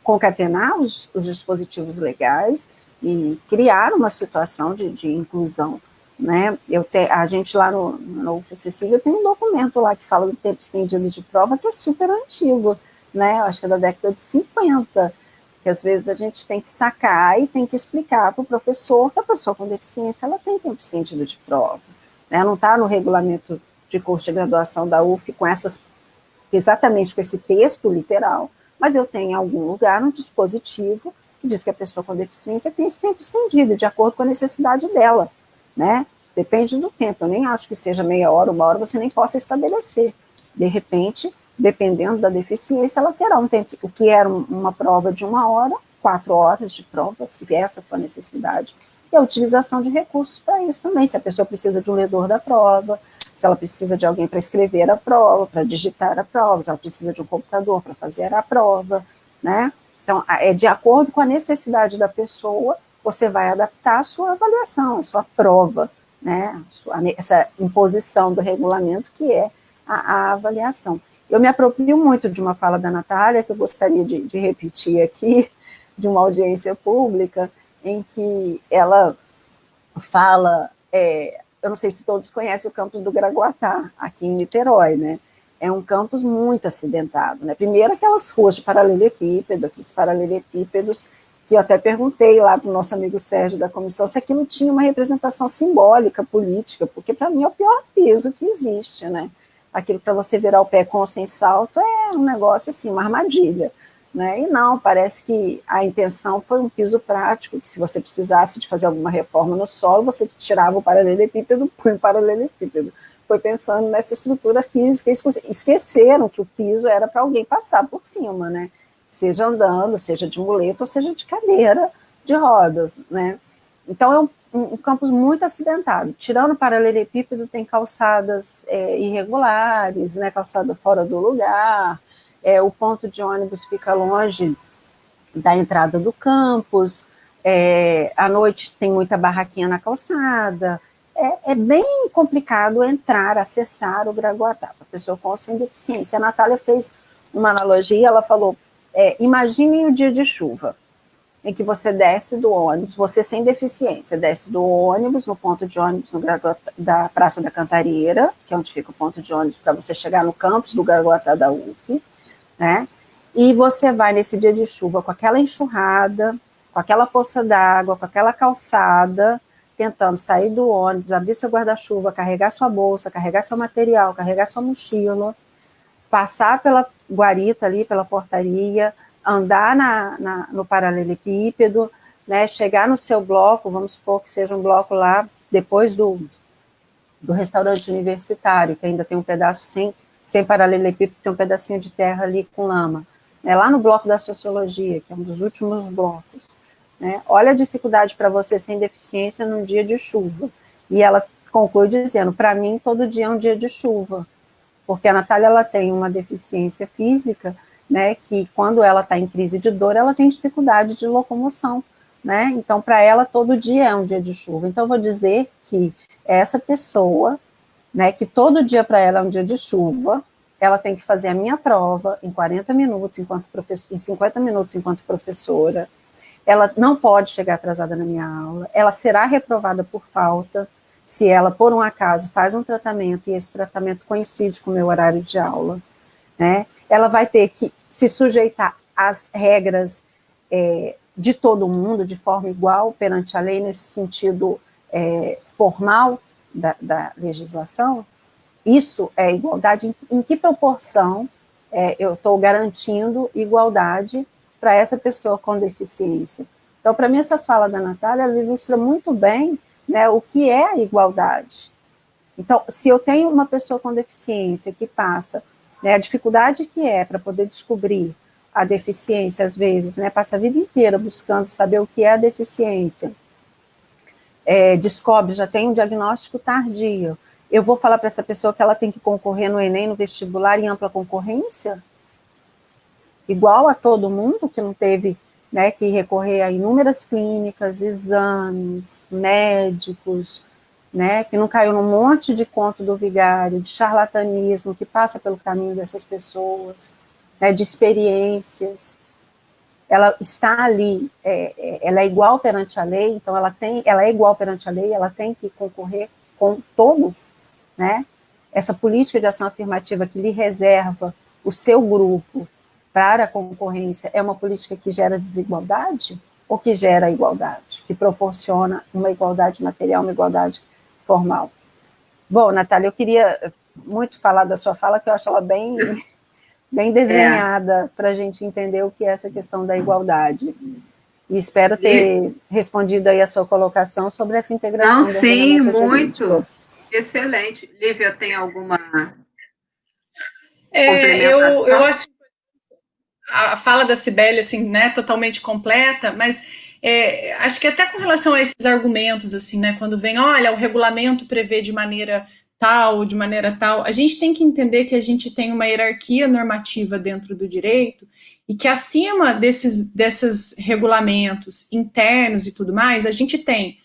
concatenar os dispositivos legais e criar uma situação de inclusão, né? A gente lá no UFCCIL, eu tenho um documento lá que fala do tempo estendido de prova, que é super antigo, né? Eu acho que é da década de 50, que às vezes a gente tem que sacar e tem que explicar para o professor que a pessoa com deficiência, ela tem tempo estendido de prova, né? Não está no regulamento de curso de graduação da UF exatamente com esse texto literal, mas eu tenho em algum lugar um dispositivo que diz que a pessoa com deficiência tem esse tempo estendido, de acordo com a necessidade dela, né? Depende do tempo, eu nem acho que seja meia hora, uma hora, você nem possa estabelecer. De repente, dependendo da deficiência, ela terá um tempo, o que era uma prova de 1 hora, 4 horas de prova, se essa for a necessidade, e a utilização de recursos para isso também, se a pessoa precisa de um ledor da prova, se ela precisa de alguém para escrever a prova, para digitar a prova, se ela precisa de um computador para fazer a prova, né? Então, de acordo com a necessidade da pessoa, você vai adaptar a sua avaliação, a sua prova, né, essa imposição do regulamento, que é a avaliação. Eu me aproprio muito de uma fala da Natália, que eu gostaria de repetir aqui, de uma audiência pública, em que ela fala, eu não sei se todos conhecem o campus do Gragoatá, aqui em Niterói, né? É um campus muito acidentado, né? Primeiro aquelas ruas de paralelepípedo, aqueles paralelepípedos, que eu até perguntei lá para o nosso amigo Sérgio da comissão se aquilo tinha uma representação simbólica, política, porque para mim é o pior piso que existe, né? Aquilo para você virar o pé com ou sem salto é um negócio assim, uma armadilha, né? E não, parece que a intenção foi um piso prático, que se você precisasse de fazer alguma reforma no solo, você tirava o paralelepípedo, põe o paralelepípedo. Foi pensando nessa estrutura física, esqueceram que o piso era para alguém passar por cima, né? Seja andando, seja de muleta, ou seja de cadeira de rodas, né? Então é um campus muito acidentado. Tirando o paralelepípedo, tem calçadas irregulares, né? Calçada fora do lugar, o ponto de ônibus fica longe da entrada do campus, à noite tem muita barraquinha na calçada, é bem complicado entrar, acessar o Gragoatá, para a pessoa com ou sem deficiência. A Natália fez uma analogia, ela falou, imagine o dia de chuva, em que você desce do ônibus, você sem deficiência, desce do ônibus, no ponto de ônibus da Praça da Cantareira, que é onde fica o ponto de ônibus para você chegar no campus do Gragoatá da UF, né? E você vai nesse dia de chuva com aquela enxurrada, com aquela poça d'água, com aquela calçada, tentando sair do ônibus, abrir seu guarda-chuva, carregar sua bolsa, carregar seu material, carregar sua mochila, passar pela guarita ali, pela portaria, andar no paralelepípedo, né, chegar no seu bloco, vamos supor que seja um bloco lá, depois do restaurante universitário, que ainda tem um pedaço sem paralelepípedo, tem um pedacinho de terra ali com lama, né, lá no bloco da sociologia, que é um dos últimos blocos, né, olha a dificuldade para você sem deficiência num dia de chuva, e ela conclui dizendo, para mim todo dia é um dia de chuva, porque a Natália ela tem uma deficiência física, né, que quando ela está em crise de dor, ela tem dificuldade de locomoção, né, então para ela todo dia é um dia de chuva, então eu vou dizer que essa pessoa, né, que todo dia para ela é um dia de chuva, ela tem que fazer a minha prova em 40 minutos, em 50 minutos enquanto professora, ela não pode chegar atrasada na minha aula, ela será reprovada por falta, se ela, por um acaso, faz um tratamento e esse tratamento coincide com o meu horário de aula, né, ela vai ter que se sujeitar às regras de todo mundo, de forma igual perante a lei, nesse sentido formal da legislação. Isso é igualdade? Em que proporção eu estou garantindo igualdade para essa pessoa com deficiência? Então, para mim, essa fala da Natália, ela ilustra muito bem, né, o que é a igualdade. Então, se eu tenho uma pessoa com deficiência que passa, né, a dificuldade que é para poder descobrir a deficiência, às vezes, né, passa a vida inteira buscando saber o que é a deficiência, descobre, já tem um diagnóstico tardio, eu vou falar para essa pessoa que ela tem que concorrer no Enem, no vestibular, em ampla concorrência? Igual a todo mundo que não teve, né, que recorrer a inúmeras clínicas, exames, médicos, né, que não caiu num monte de conto do vigário, de charlatanismo, que passa pelo caminho dessas pessoas, né, de experiências. Ela está ali, ela é igual perante a lei, então ela é igual perante a lei, ela tem que concorrer com todos, né? Essa política de ação afirmativa que lhe reserva o seu grupo para a concorrência é uma política que gera desigualdade ou que gera igualdade, que proporciona uma igualdade material, uma igualdade formal? Bom, Natália, eu queria muito falar da sua fala, que eu acho ela bem desenhada para a gente entender o que é essa questão da igualdade. E espero ter respondido aí a sua colocação sobre essa integração. Não, sim, muito. Excelente. Lívia, tem alguma complementação? Eu acho a fala da Cibele, assim, né, totalmente completa, mas acho que até com relação a esses argumentos, assim, né, quando vem, olha, o regulamento prevê de maneira tal, a gente tem que entender que a gente tem uma hierarquia normativa dentro do direito e que acima desses regulamentos internos e tudo mais, a gente tem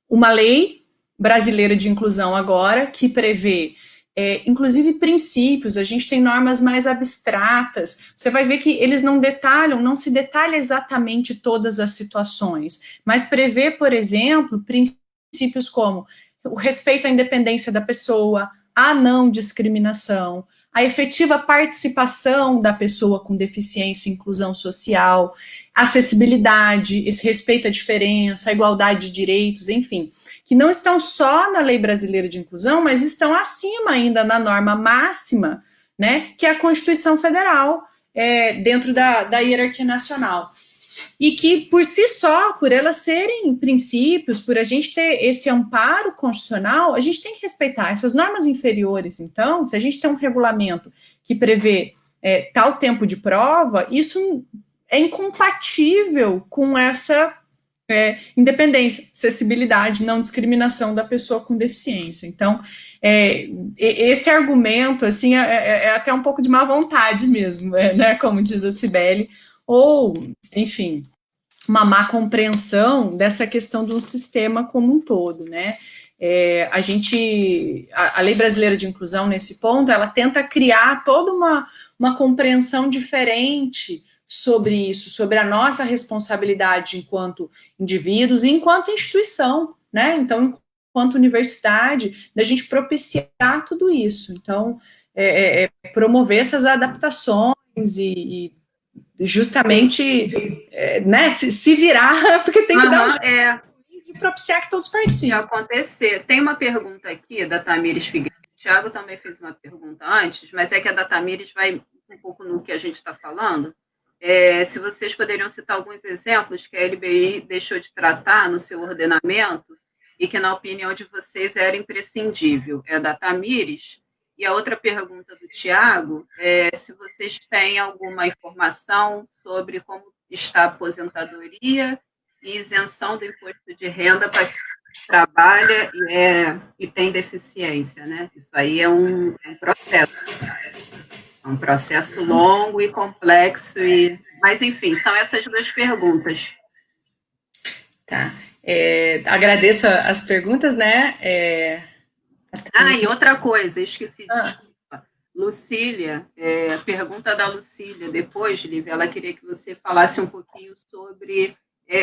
uma lei, Brasileira de Inclusão agora, que prevê, inclusive, princípios. A gente tem normas mais abstratas. Você vai ver que eles não se detalha exatamente todas as situações, mas prevê, por exemplo, princípios como o respeito à independência da pessoa, a não discriminação, a efetiva participação da pessoa com deficiência e inclusão social, acessibilidade, esse respeito à diferença, a igualdade de direitos, enfim, que não estão só na Lei Brasileira de Inclusão, mas estão acima ainda na norma máxima, né, que é a Constituição Federal, dentro da hierarquia nacional. E que, por si só, por elas serem princípios, por a gente ter esse amparo constitucional, a gente tem que respeitar essas normas inferiores. Então, se a gente tem um regulamento que prevê tal tempo de prova, isso é incompatível com essa independência, acessibilidade, não discriminação da pessoa com deficiência. Então, esse argumento, assim, é até um pouco de má vontade mesmo, né, como diz a Cibele, ou, enfim, uma má compreensão dessa questão de um sistema como um todo, né? A Lei Brasileira de Inclusão, nesse ponto, ela tenta criar toda uma compreensão diferente sobre isso, sobre a nossa responsabilidade enquanto indivíduos e enquanto instituição, né? Então, enquanto universidade, da gente propiciar tudo isso. Então, promover essas adaptações e justamente, né, se virar, porque tem que dar um jeito de propiciar que todos participem. Acontecer. Tem uma pergunta aqui da Tamires Figueiredo. O Thiago também fez uma pergunta antes, mas é que a da Tamires vai um pouco no que a gente está falando. Se vocês poderiam citar alguns exemplos que a LBI deixou de tratar no seu ordenamento e que, na opinião de vocês, era imprescindível. É da Tamires. E a outra pergunta do Tiago é se vocês têm alguma informação sobre como está a aposentadoria e isenção do imposto de renda para quem trabalha e tem deficiência, né? Isso aí é um processo. É um processo longo e complexo, mas, enfim, são essas duas perguntas. Tá. Agradeço as perguntas, né? E outra coisa, esqueci, desculpa. Lucília, a pergunta da Lucília, depois, Lívia, ela queria que você falasse um pouquinho sobre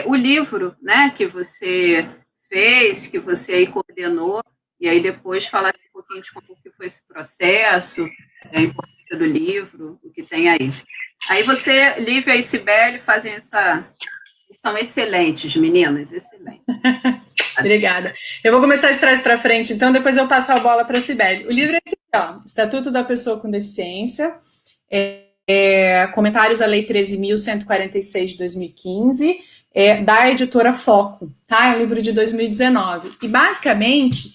o livro, né, que você fez, que você aí coordenou, e aí depois falasse um pouquinho de como que foi esse processo, a importância do livro, o que tem aí. Aí você, Lívia e Cibele, fazem são excelentes, meninas, excelentes. Obrigada. Eu vou começar de trás para frente, então depois eu passo a bola para a Cibele. O livro é esse aqui, ó, Estatuto da Pessoa com Deficiência, comentários à Lei 13.146 de 2015, da editora Foco, tá? É um livro de 2019. E, basicamente,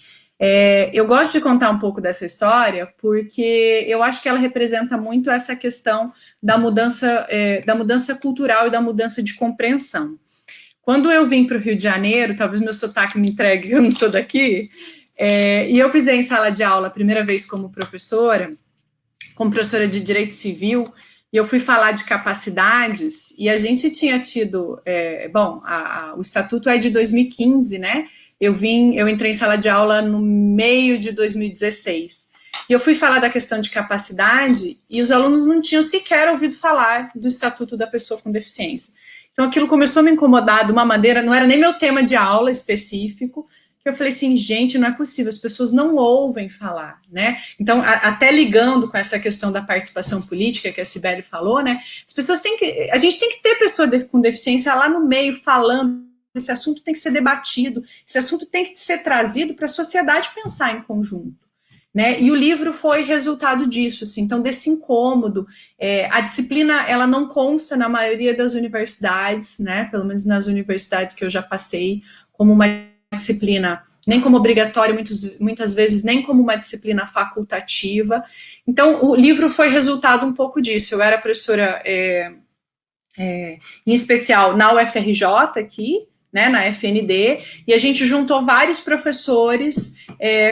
eu gosto de contar um pouco dessa história porque eu acho que ela representa muito essa questão da mudança cultural e da mudança de compreensão. Quando eu vim para o Rio de Janeiro, talvez meu sotaque me entregue, eu não sou daqui, e eu pisei em sala de aula a primeira vez como professora de Direito Civil, e eu fui falar de capacidades, e a gente tinha tido, o Estatuto é de 2015, né? Eu entrei em sala de aula no meio de 2016, e eu fui falar da questão de capacidade, e os alunos não tinham sequer ouvido falar do Estatuto da Pessoa com Deficiência. Então, aquilo começou a me incomodar de uma maneira, não era nem meu tema de aula específico, que eu falei assim, gente, não é possível, as pessoas não ouvem falar, né? Então, até ligando com essa questão da participação política que a Cibele falou, né? A gente tem que ter pessoa com deficiência lá no meio falando, esse assunto tem que ser debatido, esse assunto tem que ser trazido para a sociedade pensar em conjunto. Né? E o livro foi resultado disso, assim, então desse incômodo. A disciplina ela não consta na maioria das universidades, né? Pelo menos nas universidades que eu já passei, como uma disciplina nem como obrigatória, muitas vezes nem como uma disciplina facultativa. Então o livro foi resultado um pouco disso. Eu era professora em especial na UFRJ aqui, né, na FND, e a gente juntou vários professores,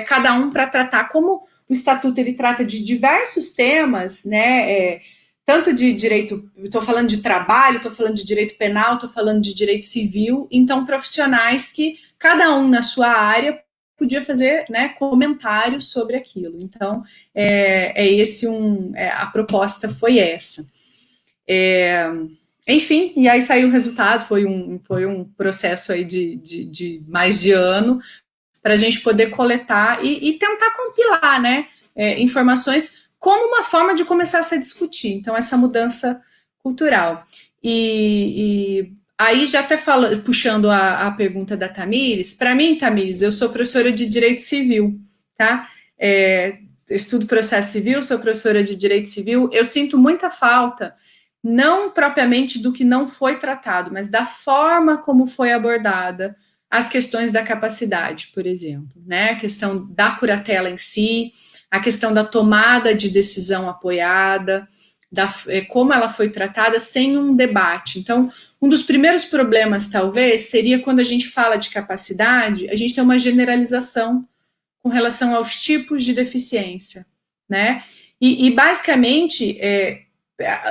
cada um para tratar, como o Estatuto ele trata de diversos temas, né, tanto de direito, estou falando de trabalho, estou falando de direito penal, estou falando de direito civil, então profissionais que, cada um na sua área, podia fazer, né, comentários sobre aquilo. Então, a proposta foi essa. Enfim, e aí saiu o resultado, foi um processo aí de mais de ano, para a gente poder coletar e tentar compilar, né, informações como uma forma de começar a se discutir. Então, essa mudança cultural. E aí, já até puxando a pergunta da Tamires, para mim, Tamires, eu sou professora de Direito Civil, tá? Estudo processo civil, sou professora de Direito Civil, eu sinto muita falta, não propriamente do que não foi tratado, mas da forma como foi abordada as questões da capacidade, por exemplo, né? A questão da curatela em si, a questão da tomada de decisão apoiada, como ela foi tratada sem um debate. Então, um dos primeiros problemas, talvez, seria quando a gente fala de capacidade, a gente tem uma generalização com relação aos tipos de deficiência, né? E basicamente,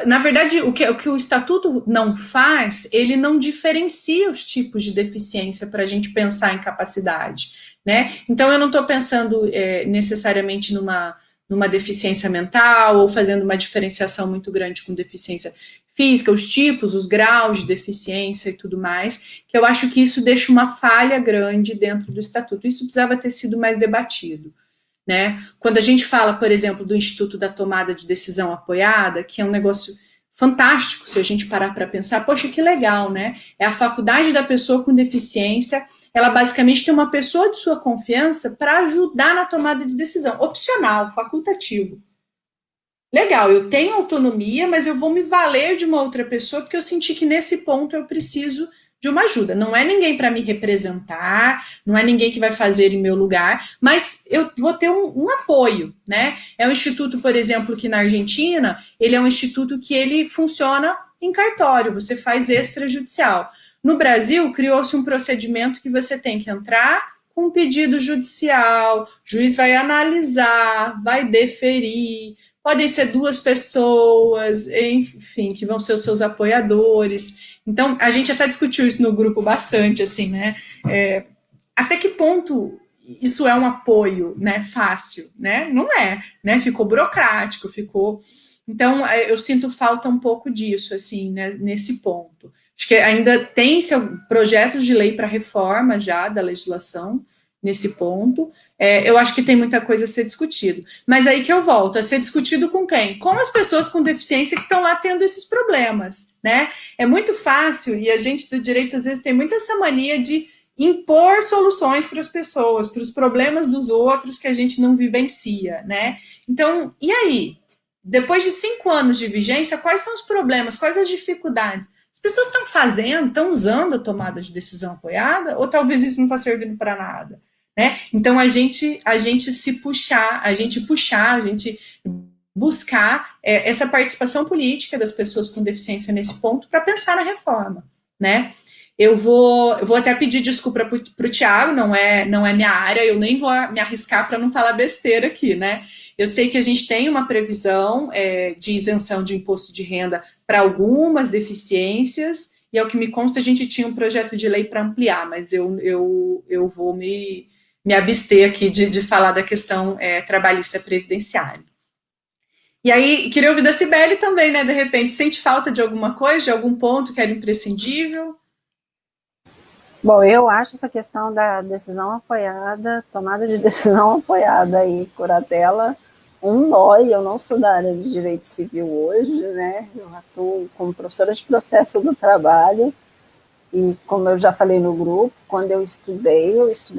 na verdade, o que o Estatuto não faz, ele não diferencia os tipos de deficiência para a gente pensar em capacidade, né? Então, eu não estou pensando necessariamente numa deficiência mental ou fazendo uma diferenciação muito grande com deficiência física, os tipos, os graus de deficiência e tudo mais, que eu acho que isso deixa uma falha grande dentro do Estatuto. Isso precisava ter sido mais debatido, né? Quando a gente fala, por exemplo, do Instituto da Tomada de Decisão Apoiada, que é um negócio fantástico, se a gente parar para pensar, poxa, que legal, né? É a faculdade da pessoa com deficiência, ela basicamente tem uma pessoa de sua confiança para ajudar na tomada de decisão, opcional, facultativo. Legal, eu tenho autonomia, mas eu vou me valer de uma outra pessoa porque eu senti que nesse ponto eu preciso de uma ajuda. Não é ninguém para me representar, não é ninguém que vai fazer em meu lugar, mas eu vou ter um apoio, né? É um instituto, por exemplo, que na Argentina, ele é um instituto que ele funciona em cartório, você faz extrajudicial. No Brasil, criou-se um procedimento que você tem que entrar com um pedido judicial, o juiz vai analisar, vai deferir, podem ser 2 pessoas, enfim, que vão ser os seus apoiadores. Então, a gente até discutiu isso no grupo bastante, assim, né? Até que ponto isso é um apoio, né, fácil, né? Não é, né? Ficou burocrático, ficou... Então, eu sinto falta um pouco disso, assim, né, nesse ponto. Acho que ainda tem projetos de lei para reforma já da legislação nesse ponto. Eu acho que tem muita coisa a ser discutido. Mas aí que eu volto, a ser discutido com quem? Com as pessoas com deficiência que estão lá tendo esses problemas, né? É muito fácil, e a gente do direito às vezes tem muito essa mania de impor soluções para as pessoas, para os problemas dos outros que a gente não vivencia, né? Então, e aí? Depois de 5 anos de vigência, quais são os problemas, quais as dificuldades? As pessoas estão fazendo, estão usando a tomada de decisão apoiada, ou talvez isso não está servindo para nada, né? Então, a gente buscar essa participação política das pessoas com deficiência nesse ponto para pensar na reforma, né? Eu vou até pedir desculpa para o Tiago, não é minha área, eu nem vou me arriscar para não falar besteira aqui, né? Eu sei que a gente tem uma previsão de isenção de imposto de renda para algumas deficiências, e ao que me consta, a gente tinha um projeto de lei para ampliar, mas eu vou me abster aqui de falar da questão trabalhista previdenciária. E aí, queria ouvir da Cibele também, né? De repente, sente falta de alguma coisa, de algum ponto que era imprescindível? Bom, eu acho essa questão da decisão apoiada, tomada de decisão apoiada e curatela, um nó, e eu não sou da área de direito civil hoje, né? Eu atuo como professora de processo do trabalho, e como eu já falei no grupo, quando eu estudei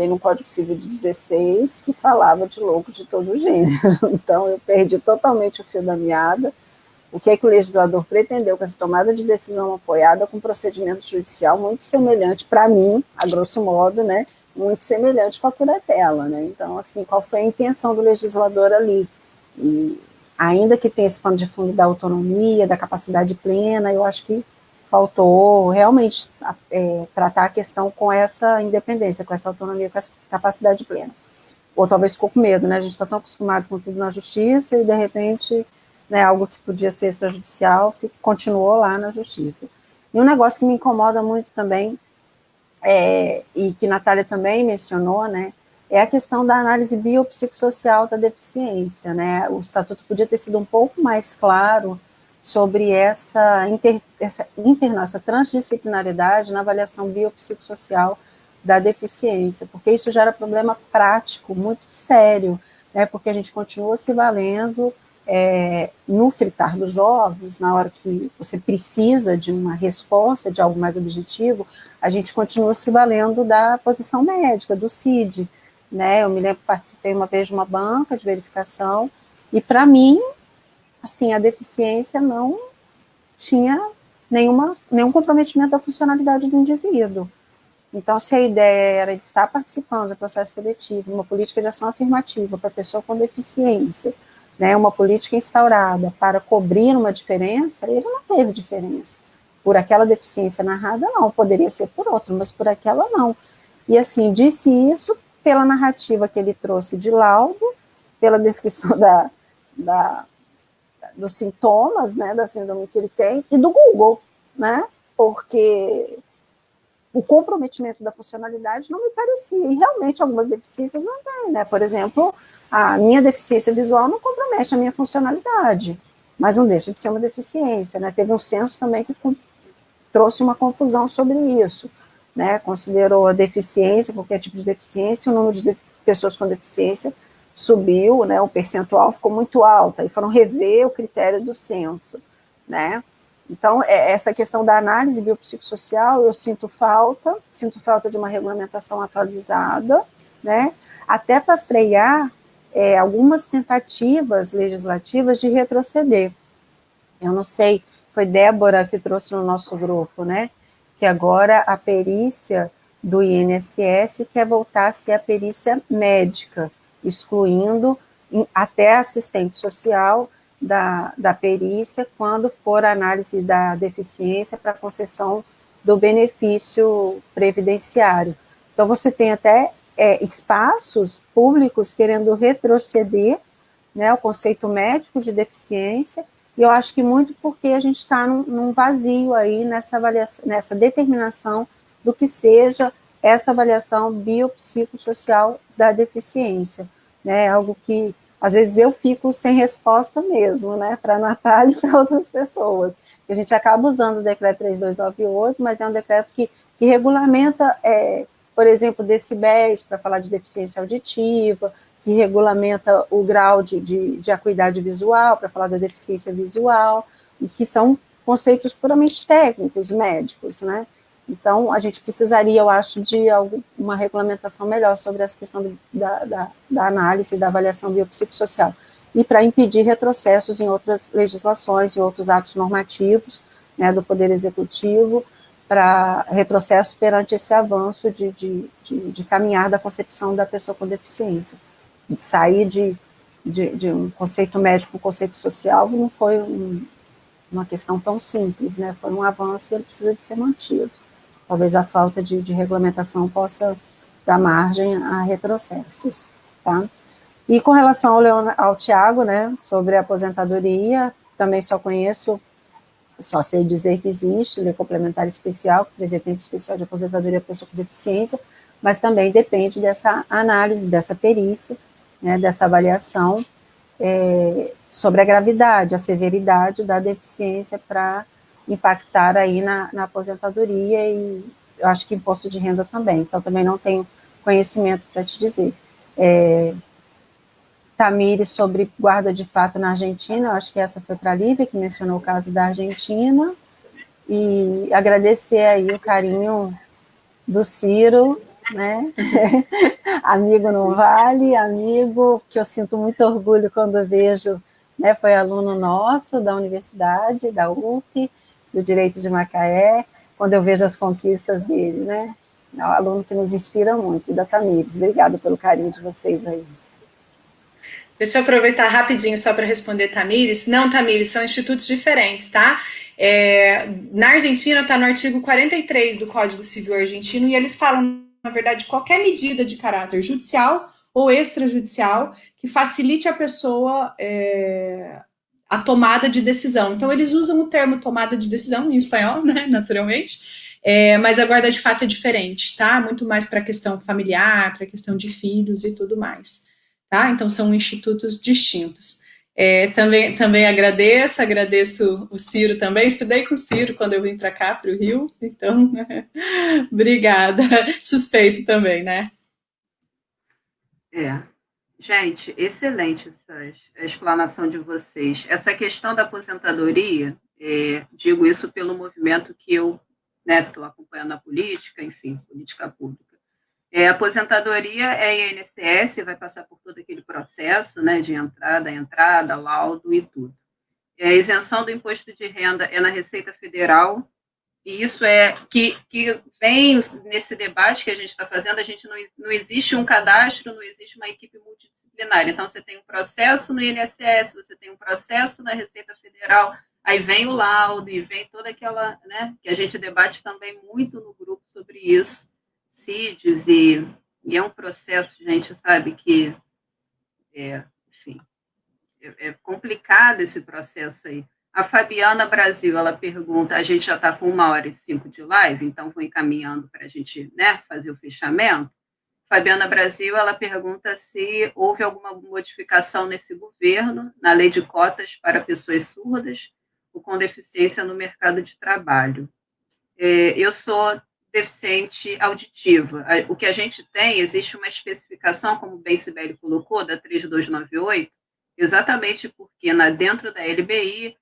no Código Civil de 16, que falava de loucos de todo gênero. Então, eu perdi totalmente o fio da meada. O que é que o legislador pretendeu com essa tomada de decisão apoiada com procedimento judicial muito semelhante, para mim, a grosso modo, né, muito semelhante com a curatela, né? Então, assim, qual foi a intenção do legislador ali? E ainda que tenha esse pano de fundo da autonomia, da capacidade plena, eu acho que faltou realmente tratar a questão com essa independência, com essa autonomia, com essa capacidade plena. Ou talvez ficou com medo, né? A gente está tão acostumado com tudo na justiça e, de repente, né, algo que podia ser extrajudicial continuou lá na justiça. E um negócio que me incomoda muito também, e que a Natália também mencionou, né, é a questão da análise biopsicossocial da deficiência, né? O estatuto podia ter sido um pouco mais claro sobre essa transdisciplinaridade na avaliação biopsicossocial da deficiência, porque isso gera problema prático muito sério, né? Porque a gente continua se valendo no fritar dos ovos, na hora que você precisa de uma resposta, de algo mais objetivo, a gente continua se valendo da posição médica, do CID, né? Eu me lembro que participei uma vez de uma banca de verificação, e para mim, assim, a deficiência não tinha nenhum comprometimento da funcionalidade do indivíduo. Então, se a ideia era de estar participando do processo seletivo, uma política de ação afirmativa para pessoa com deficiência, né, uma política instaurada para cobrir uma diferença, ele não teve diferença. Por aquela deficiência narrada, não. Poderia ser por outra, mas por aquela, não. E, assim, disse isso pela narrativa que ele trouxe de laudo, pela descrição dos sintomas, né, da síndrome que ele tem, e do Google, né, porque o comprometimento da funcionalidade não me parecia, e realmente algumas deficiências não têm, né, por exemplo, a minha deficiência visual não compromete a minha funcionalidade, mas não deixa de ser uma deficiência, né, teve um censo também que trouxe uma confusão sobre isso, né, considerou a deficiência, qualquer tipo de deficiência, o número de pessoas com deficiência subiu, né, o percentual ficou muito alto, aí foram rever o critério do censo, né. Então, essa questão da análise biopsicossocial, eu sinto falta de uma regulamentação atualizada, né, até para frear algumas tentativas legislativas de retroceder. Eu não sei, foi Débora que trouxe no nosso grupo, né, que agora a perícia do INSS quer voltar a ser a perícia médica, excluindo até assistente social da perícia, quando for a análise da deficiência para concessão do benefício previdenciário. Então, você tem até espaços públicos querendo retroceder, né, o conceito médico de deficiência, e eu acho que muito porque a gente está num vazio aí nessa avaliação, nessa determinação do que seja essa avaliação biopsicossocial da deficiência, né, algo que às vezes eu fico sem resposta mesmo, né, para a Natália e para outras pessoas. A gente acaba usando o decreto 3298, mas é um decreto que regulamenta, por exemplo, decibéis para falar de deficiência auditiva, que regulamenta o grau de acuidade visual para falar da deficiência visual, e que são conceitos puramente técnicos, médicos, né. Então, a gente precisaria, eu acho, de uma regulamentação melhor sobre essa questão da análise e da avaliação biopsicossocial, e para impedir retrocessos em outras legislações, em outros atos normativos, né, do Poder Executivo, para retrocessos perante esse avanço de caminhar da concepção da pessoa com deficiência. De sair de um conceito médico para um conceito social não foi uma questão tão simples, né, foi um avanço e ele precisa de ser mantido. Talvez a falta de regulamentação possa dar margem a retrocessos, tá? E com relação ao Tiago, né, sobre a aposentadoria, também só sei dizer que existe lei complementar especial, que prevê tempo especial de aposentadoria para pessoa com deficiência, mas também depende dessa análise, dessa perícia, né, dessa avaliação sobre a gravidade, a severidade da deficiência para impactar aí na aposentadoria, e eu acho que imposto de renda também, então também não tenho conhecimento para te dizer. Tamires, sobre guarda de fato na Argentina, eu acho que essa foi para a Lívia, que mencionou o caso da Argentina, e agradecer aí o carinho do Ciro, né, amigo no Vale, amigo que eu sinto muito orgulho quando eu vejo, né, foi aluno nosso da universidade, da UF, do Direito de Macaé, quando eu vejo as conquistas dele, né, é um aluno que nos inspira muito, da Tamires. Obrigada pelo carinho de vocês aí. Deixa eu aproveitar rapidinho só para responder Tamires. Não, Tamires, são institutos diferentes, tá? Na Argentina está no artigo 43 do Código Civil argentino, e eles falam, na verdade, qualquer medida de caráter judicial ou extrajudicial que facilite a pessoa a tomada de decisão. Então, eles usam o termo tomada de decisão em espanhol, né, naturalmente, mas a guarda de fato é diferente, tá? Muito mais para a questão familiar, para a questão de filhos e tudo mais, tá? Então são institutos distintos. Também agradeço o Ciro também, estudei com o Ciro quando eu vim para cá, para o Rio, então, obrigada. Suspeito também, né? Gente, excelente a explanação de vocês. Essa questão da aposentadoria, digo isso pelo movimento que eu estou acompanhando a política, enfim, política pública. A aposentadoria é INSS, vai passar por todo aquele processo, né, de entrada, laudo e tudo. A isenção do imposto de renda é na Receita Federal, e isso que vem nesse debate que a gente está fazendo, a gente não existe um cadastro, não existe uma equipe multidisciplinar. Então, você tem um processo no INSS, você tem um processo na Receita Federal, aí vem o laudo e vem toda aquela, né, que a gente debate também muito no grupo sobre isso, CIDs, e é um processo, gente, sabe, que enfim, é complicado esse processo aí. A Fabiana Brasil, ela pergunta, a gente já está com 1h05 de live, então vou encaminhando para a gente, né, fazer o fechamento. Fabiana Brasil, ela pergunta se houve alguma modificação nesse governo, na lei de cotas para pessoas surdas ou com deficiência no mercado de trabalho. Eu sou deficiente auditiva. O que a gente tem, existe uma especificação, como bem Sibeli colocou, da 3298, exatamente porque dentro da LBI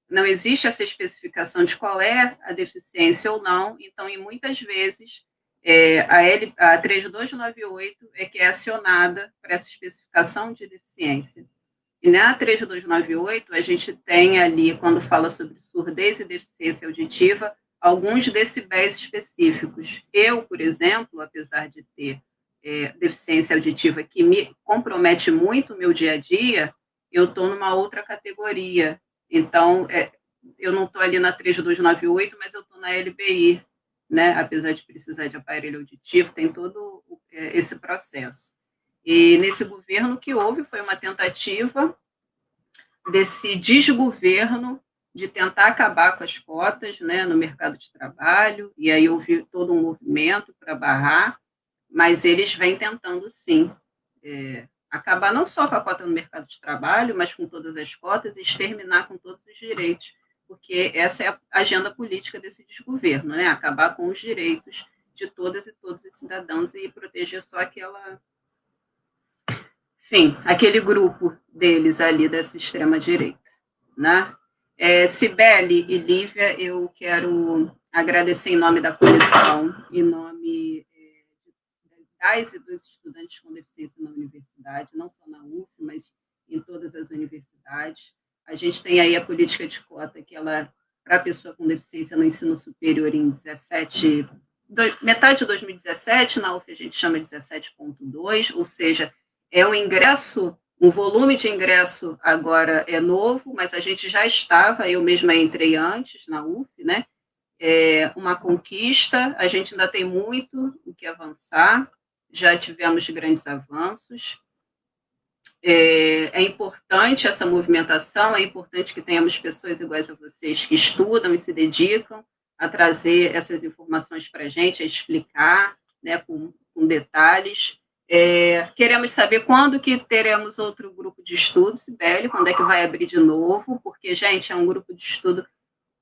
não existe essa especificação de qual é a deficiência ou não, então, e muitas vezes, a 3298 é que é acionada para essa especificação de deficiência. E na 3298, a gente tem ali, quando fala sobre surdez e deficiência auditiva, alguns decibéis específicos. Eu, por exemplo, apesar de ter deficiência auditiva que me compromete muito o meu dia a dia, eu estou numa outra categoria. Então, eu não estou ali na 3298, mas eu estou na LBI, né? Apesar de precisar de aparelho auditivo, tem todo esse processo. E nesse governo que houve foi uma tentativa desse desgoverno de tentar acabar com as cotas, né, no mercado de trabalho, e aí houve todo um movimento para barrar, mas eles vêm tentando, sim, acabar não só com a cota no mercado de trabalho, mas com todas as cotas e exterminar com todos os direitos, porque essa é a agenda política desse desgoverno, né, acabar com os direitos de todas e todos os cidadãos e proteger só aquele grupo deles ali, dessa extrema-direita, né? Cibeli e Lívia, eu quero agradecer em nome da coleção, em nome das e dos estudantes com deficiência na universidade, não só na UF, mas em todas as universidades. A gente tem aí a política de cota, que ela, para a pessoa com deficiência no ensino superior em metade de 2017, na UF a gente chama 17.2, ou seja, é um ingresso, um volume de ingresso agora é novo, mas a gente já estava, eu mesma entrei antes na UF, né? Uma conquista, a gente ainda tem muito o que avançar, já tivemos grandes avanços. É importante essa movimentação, é importante que tenhamos pessoas iguais a vocês que estudam e se dedicam a trazer essas informações para a gente, a explicar, né, com detalhes. Queremos saber quando que teremos outro grupo de estudo, Sibeli, quando é que vai abrir de novo, porque, gente, é um grupo de estudo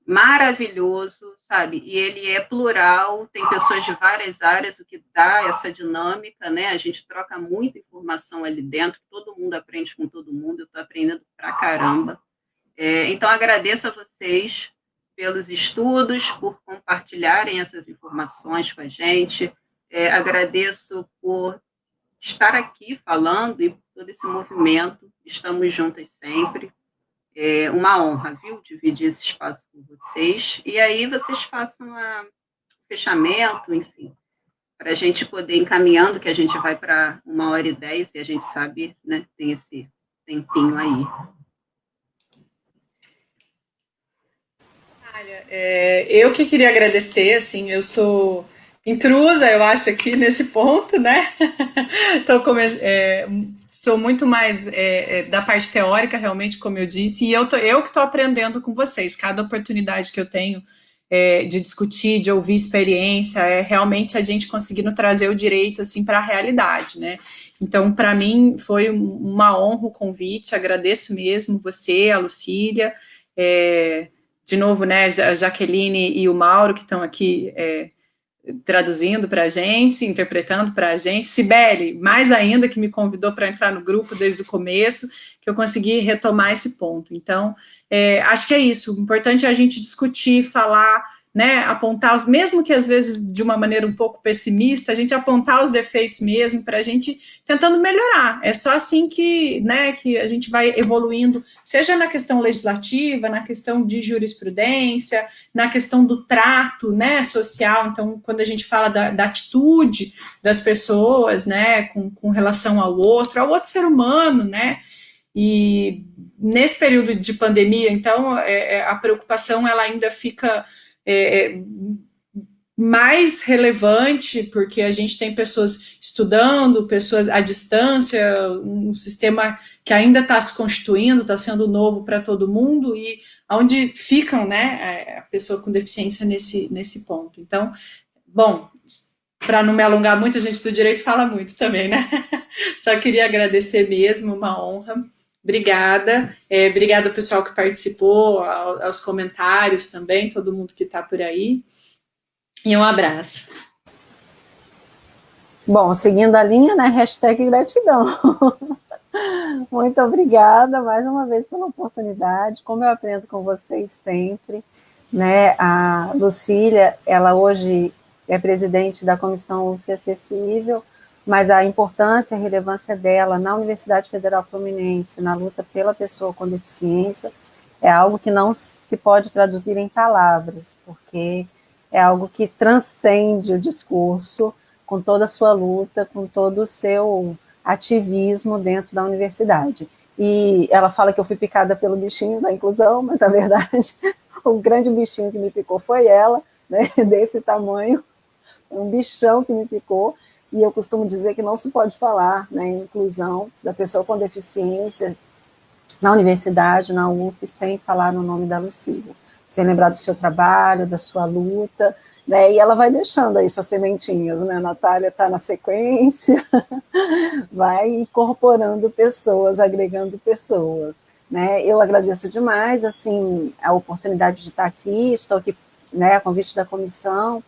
maravilhoso, sabe? E ele é plural, tem pessoas de várias áreas, o que dá essa dinâmica, né? A gente troca muita informação ali dentro, todo mundo aprende com todo mundo, eu estou aprendendo pra caramba. Então, agradeço a vocês pelos estudos, por compartilharem essas informações com a gente, agradeço por estar aqui falando e por todo esse movimento, estamos juntas sempre. É uma honra, viu, dividir esse espaço com vocês. E aí vocês façam o fechamento, enfim, para a gente poder ir encaminhando, que a gente vai para 1h10 e a gente sabe, né, tem esse tempinho aí. Eu que queria agradecer, assim, eu sou intrusa, eu acho, aqui nesse ponto, né? Então, sou muito mais da parte teórica, realmente, como eu disse, e eu que estou aprendendo com vocês. Cada oportunidade que eu tenho de discutir, de ouvir experiência, é realmente a gente conseguindo trazer o direito assim para a realidade, né? Então, para mim, foi uma honra o convite, agradeço mesmo você, a Lucília, de novo, né, a Jaqueline e o Mauro, que estão aqui traduzindo para a gente, interpretando para a gente, Cibele, mais ainda, que me convidou para entrar no grupo desde o começo, que eu consegui retomar esse ponto. Então, acho que é isso, o importante é a gente discutir, falar, né, apontar, mesmo que às vezes de uma maneira um pouco pessimista, a gente apontar os defeitos mesmo, para a gente tentando melhorar. É só assim que, né, que a gente vai evoluindo, seja na questão legislativa, na questão de jurisprudência, na questão do trato, né, social. Então, quando a gente fala da atitude das pessoas, né, com relação ao outro ser humano, né, e nesse período de pandemia, então, a preocupação, ela ainda fica mais relevante, porque a gente tem pessoas estudando, pessoas à distância, um sistema que ainda está se constituindo, está sendo novo para todo mundo, e onde ficam, né, a pessoa com deficiência nesse ponto. Então, bom, para não me alongar muito, a gente do direito fala muito também, né? Só queria agradecer mesmo, uma honra. Obrigada. Obrigada ao pessoal que participou, aos comentários também, todo mundo que está por aí. E um abraço. Bom, seguindo a linha, né, hashtag gratidão. Muito obrigada mais uma vez pela oportunidade, como eu aprendo com vocês sempre, né, a Lucília, ela hoje é presidente da Comissão UF Acessível, mas a importância e a relevância dela na Universidade Federal Fluminense, na luta pela pessoa com deficiência, é algo que não se pode traduzir em palavras, porque é algo que transcende o discurso, com toda a sua luta, com todo o seu ativismo dentro da universidade. E ela fala que eu fui picada pelo bichinho da inclusão, mas a verdade, o grande bichinho que me picou foi ela, né, desse tamanho, um bichão que me picou, e eu costumo dizer que não se pode falar, né, em inclusão da pessoa com deficiência na universidade, na UF, sem falar no nome da Lucília, sem lembrar do seu trabalho, da sua luta, né, e ela vai deixando aí suas sementinhas, né, a Natália está na sequência, vai incorporando pessoas, agregando pessoas, né, eu agradeço demais, assim, a oportunidade de estar aqui, estou aqui, né, a convite da comissão,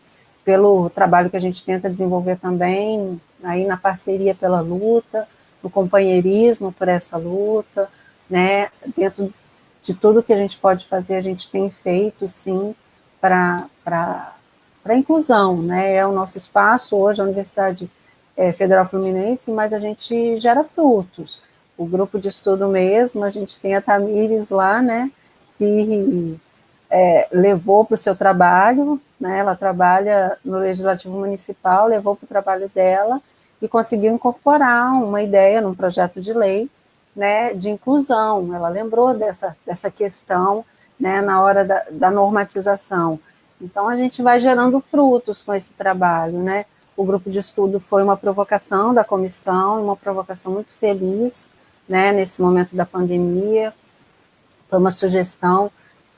pelo trabalho que a gente tenta desenvolver também, aí na parceria pela luta, no companheirismo por essa luta, né, dentro de tudo que a gente pode fazer, a gente tem feito, sim, para a inclusão, né, é o nosso espaço hoje, a Universidade Federal Fluminense, mas a gente gera frutos. O grupo de estudo mesmo, a gente tem a Tamires lá, né, que levou para o seu trabalho, né, ela trabalha no Legislativo Municipal, levou para o trabalho dela e conseguiu incorporar uma ideia num projeto de lei, né, de inclusão. Ela lembrou dessa questão, né, na hora da normatização. Então, a gente vai gerando frutos com esse trabalho, né. O grupo de estudo foi uma provocação da comissão, uma provocação muito feliz, né, nesse momento da pandemia, foi uma sugestão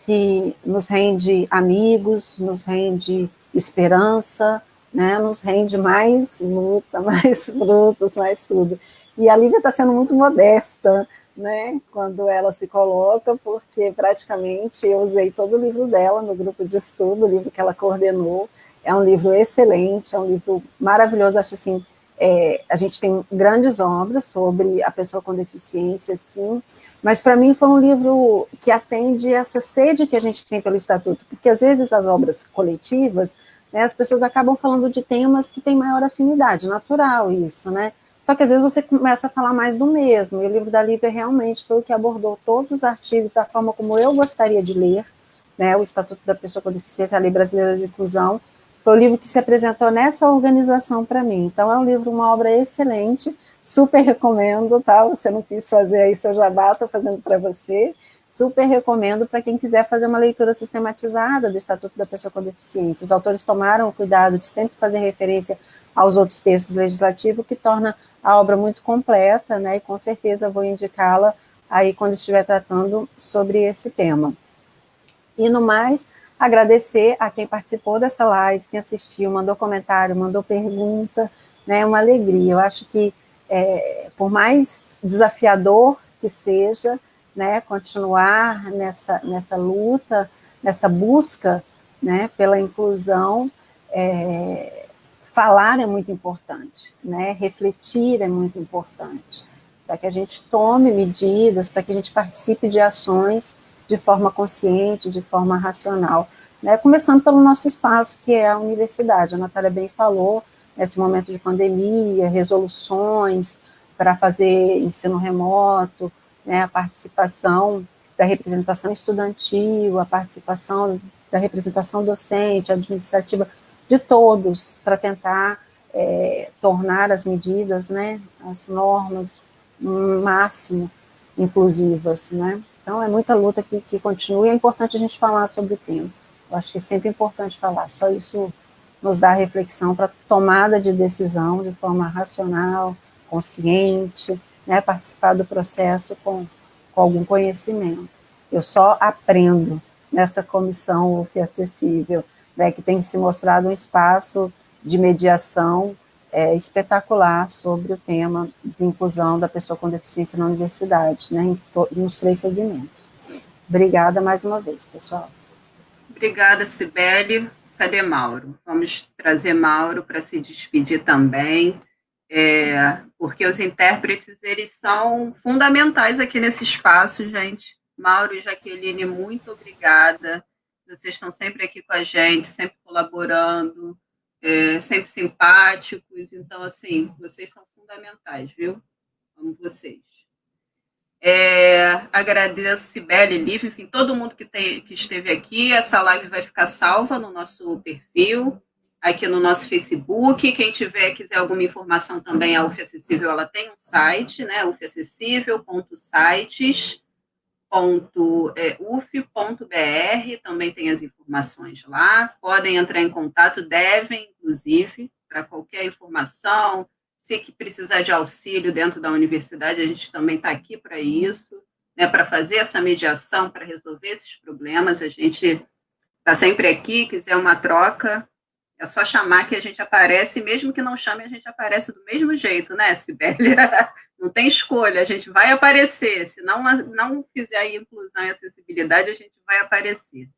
que nos rende amigos, nos rende esperança, né, nos rende mais luta, mais frutos, mais tudo. E a Lívia está sendo muito modesta, né, quando ela se coloca, porque praticamente eu usei todo o livro dela no grupo de estudo, o livro que ela coordenou, é um livro excelente, é um livro maravilhoso, acho assim, a gente tem grandes obras sobre a pessoa com deficiência, sim, mas para mim foi um livro que atende essa sede que a gente tem pelo Estatuto, porque às vezes as obras coletivas, né, as pessoas acabam falando de temas que têm maior afinidade, natural isso, né, só que às vezes você começa a falar mais do mesmo, e o livro da Lívia realmente foi o que abordou todos os artigos da forma como eu gostaria de ler, né, o Estatuto da Pessoa com Deficiência, a Lei Brasileira de Inclusão, foi o livro que se apresentou nessa organização para mim, então é um livro, uma obra excelente, super recomendo, tá? Você não quis fazer aí seu jabá, estou fazendo para você, super recomendo para quem quiser fazer uma leitura sistematizada do Estatuto da Pessoa com Deficiência. Os autores tomaram o cuidado de sempre fazer referência aos outros textos legislativos, que torna a obra muito completa, né, e com certeza vou indicá-la aí quando estiver tratando sobre esse tema. E no mais, agradecer a quem participou dessa live, quem assistiu, mandou comentário, mandou pergunta, né, é uma alegria. Eu acho que, por mais desafiador que seja, né, continuar nessa luta, nessa busca, né, pela inclusão, falar é muito importante, né, refletir é muito importante, para que a gente tome medidas, para que a gente participe de ações de forma consciente, de forma racional, né? Começando pelo nosso espaço, que é a universidade. A Natália bem falou, nesse momento de pandemia, resoluções para fazer ensino remoto, né? A participação da representação estudantil, a participação da representação docente, administrativa, de todos, para tentar tornar as medidas, né? As normas, no máximo inclusivas, né? Então, é muita luta que continua e é importante a gente falar sobre o tema. Eu acho que é sempre importante falar, só isso nos dá reflexão para tomada de decisão de forma racional, consciente, né, participar do processo com algum conhecimento. Eu só aprendo nessa comissão UF Acessível, né, que tem se mostrado um espaço de mediação espetacular sobre o tema de inclusão da pessoa com deficiência na universidade, né, nos 3 segmentos. Obrigada mais uma vez, pessoal. Obrigada, Cibele. Cadê Mauro? Vamos trazer Mauro para se despedir também, porque os intérpretes, eles são fundamentais aqui nesse espaço, gente. Mauro e Jaqueline, muito obrigada. Vocês estão sempre aqui com a gente, sempre colaborando, sempre simpáticos. Então, assim, vocês são fundamentais, viu? Amo vocês. Agradeço Cibele, Lívia, enfim, todo mundo que esteve aqui. Essa live vai ficar salva no nosso perfil, aqui no nosso Facebook. Quem quiser alguma informação também, a UF Acessível, ela tem um site, né, ufacessível.sites.uf.br, também tem as informações lá. Podem entrar em contato, devem, inclusive, para qualquer informação. Se precisar de auxílio dentro da universidade, a gente também está aqui para isso, né, para fazer essa mediação, para resolver esses problemas. A gente está sempre aqui, quiser uma troca, é só chamar que a gente aparece, mesmo que não chame, a gente aparece do mesmo jeito, né, Cibele? Não tem escolha, a gente vai aparecer. Se não fizer inclusão e acessibilidade, a gente vai aparecer.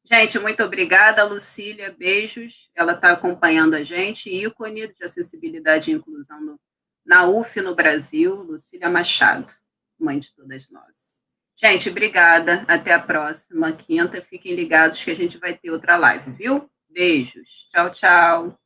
Gente, muito obrigada, Lucília, beijos. Ela está acompanhando a gente, ícone de acessibilidade e inclusão na UF no Brasil, Lucília Machado, mãe de todas nós. Gente, obrigada, até a próxima quinta. Fiquem ligados que a gente vai ter outra live, viu? Beijos. Tchau, tchau.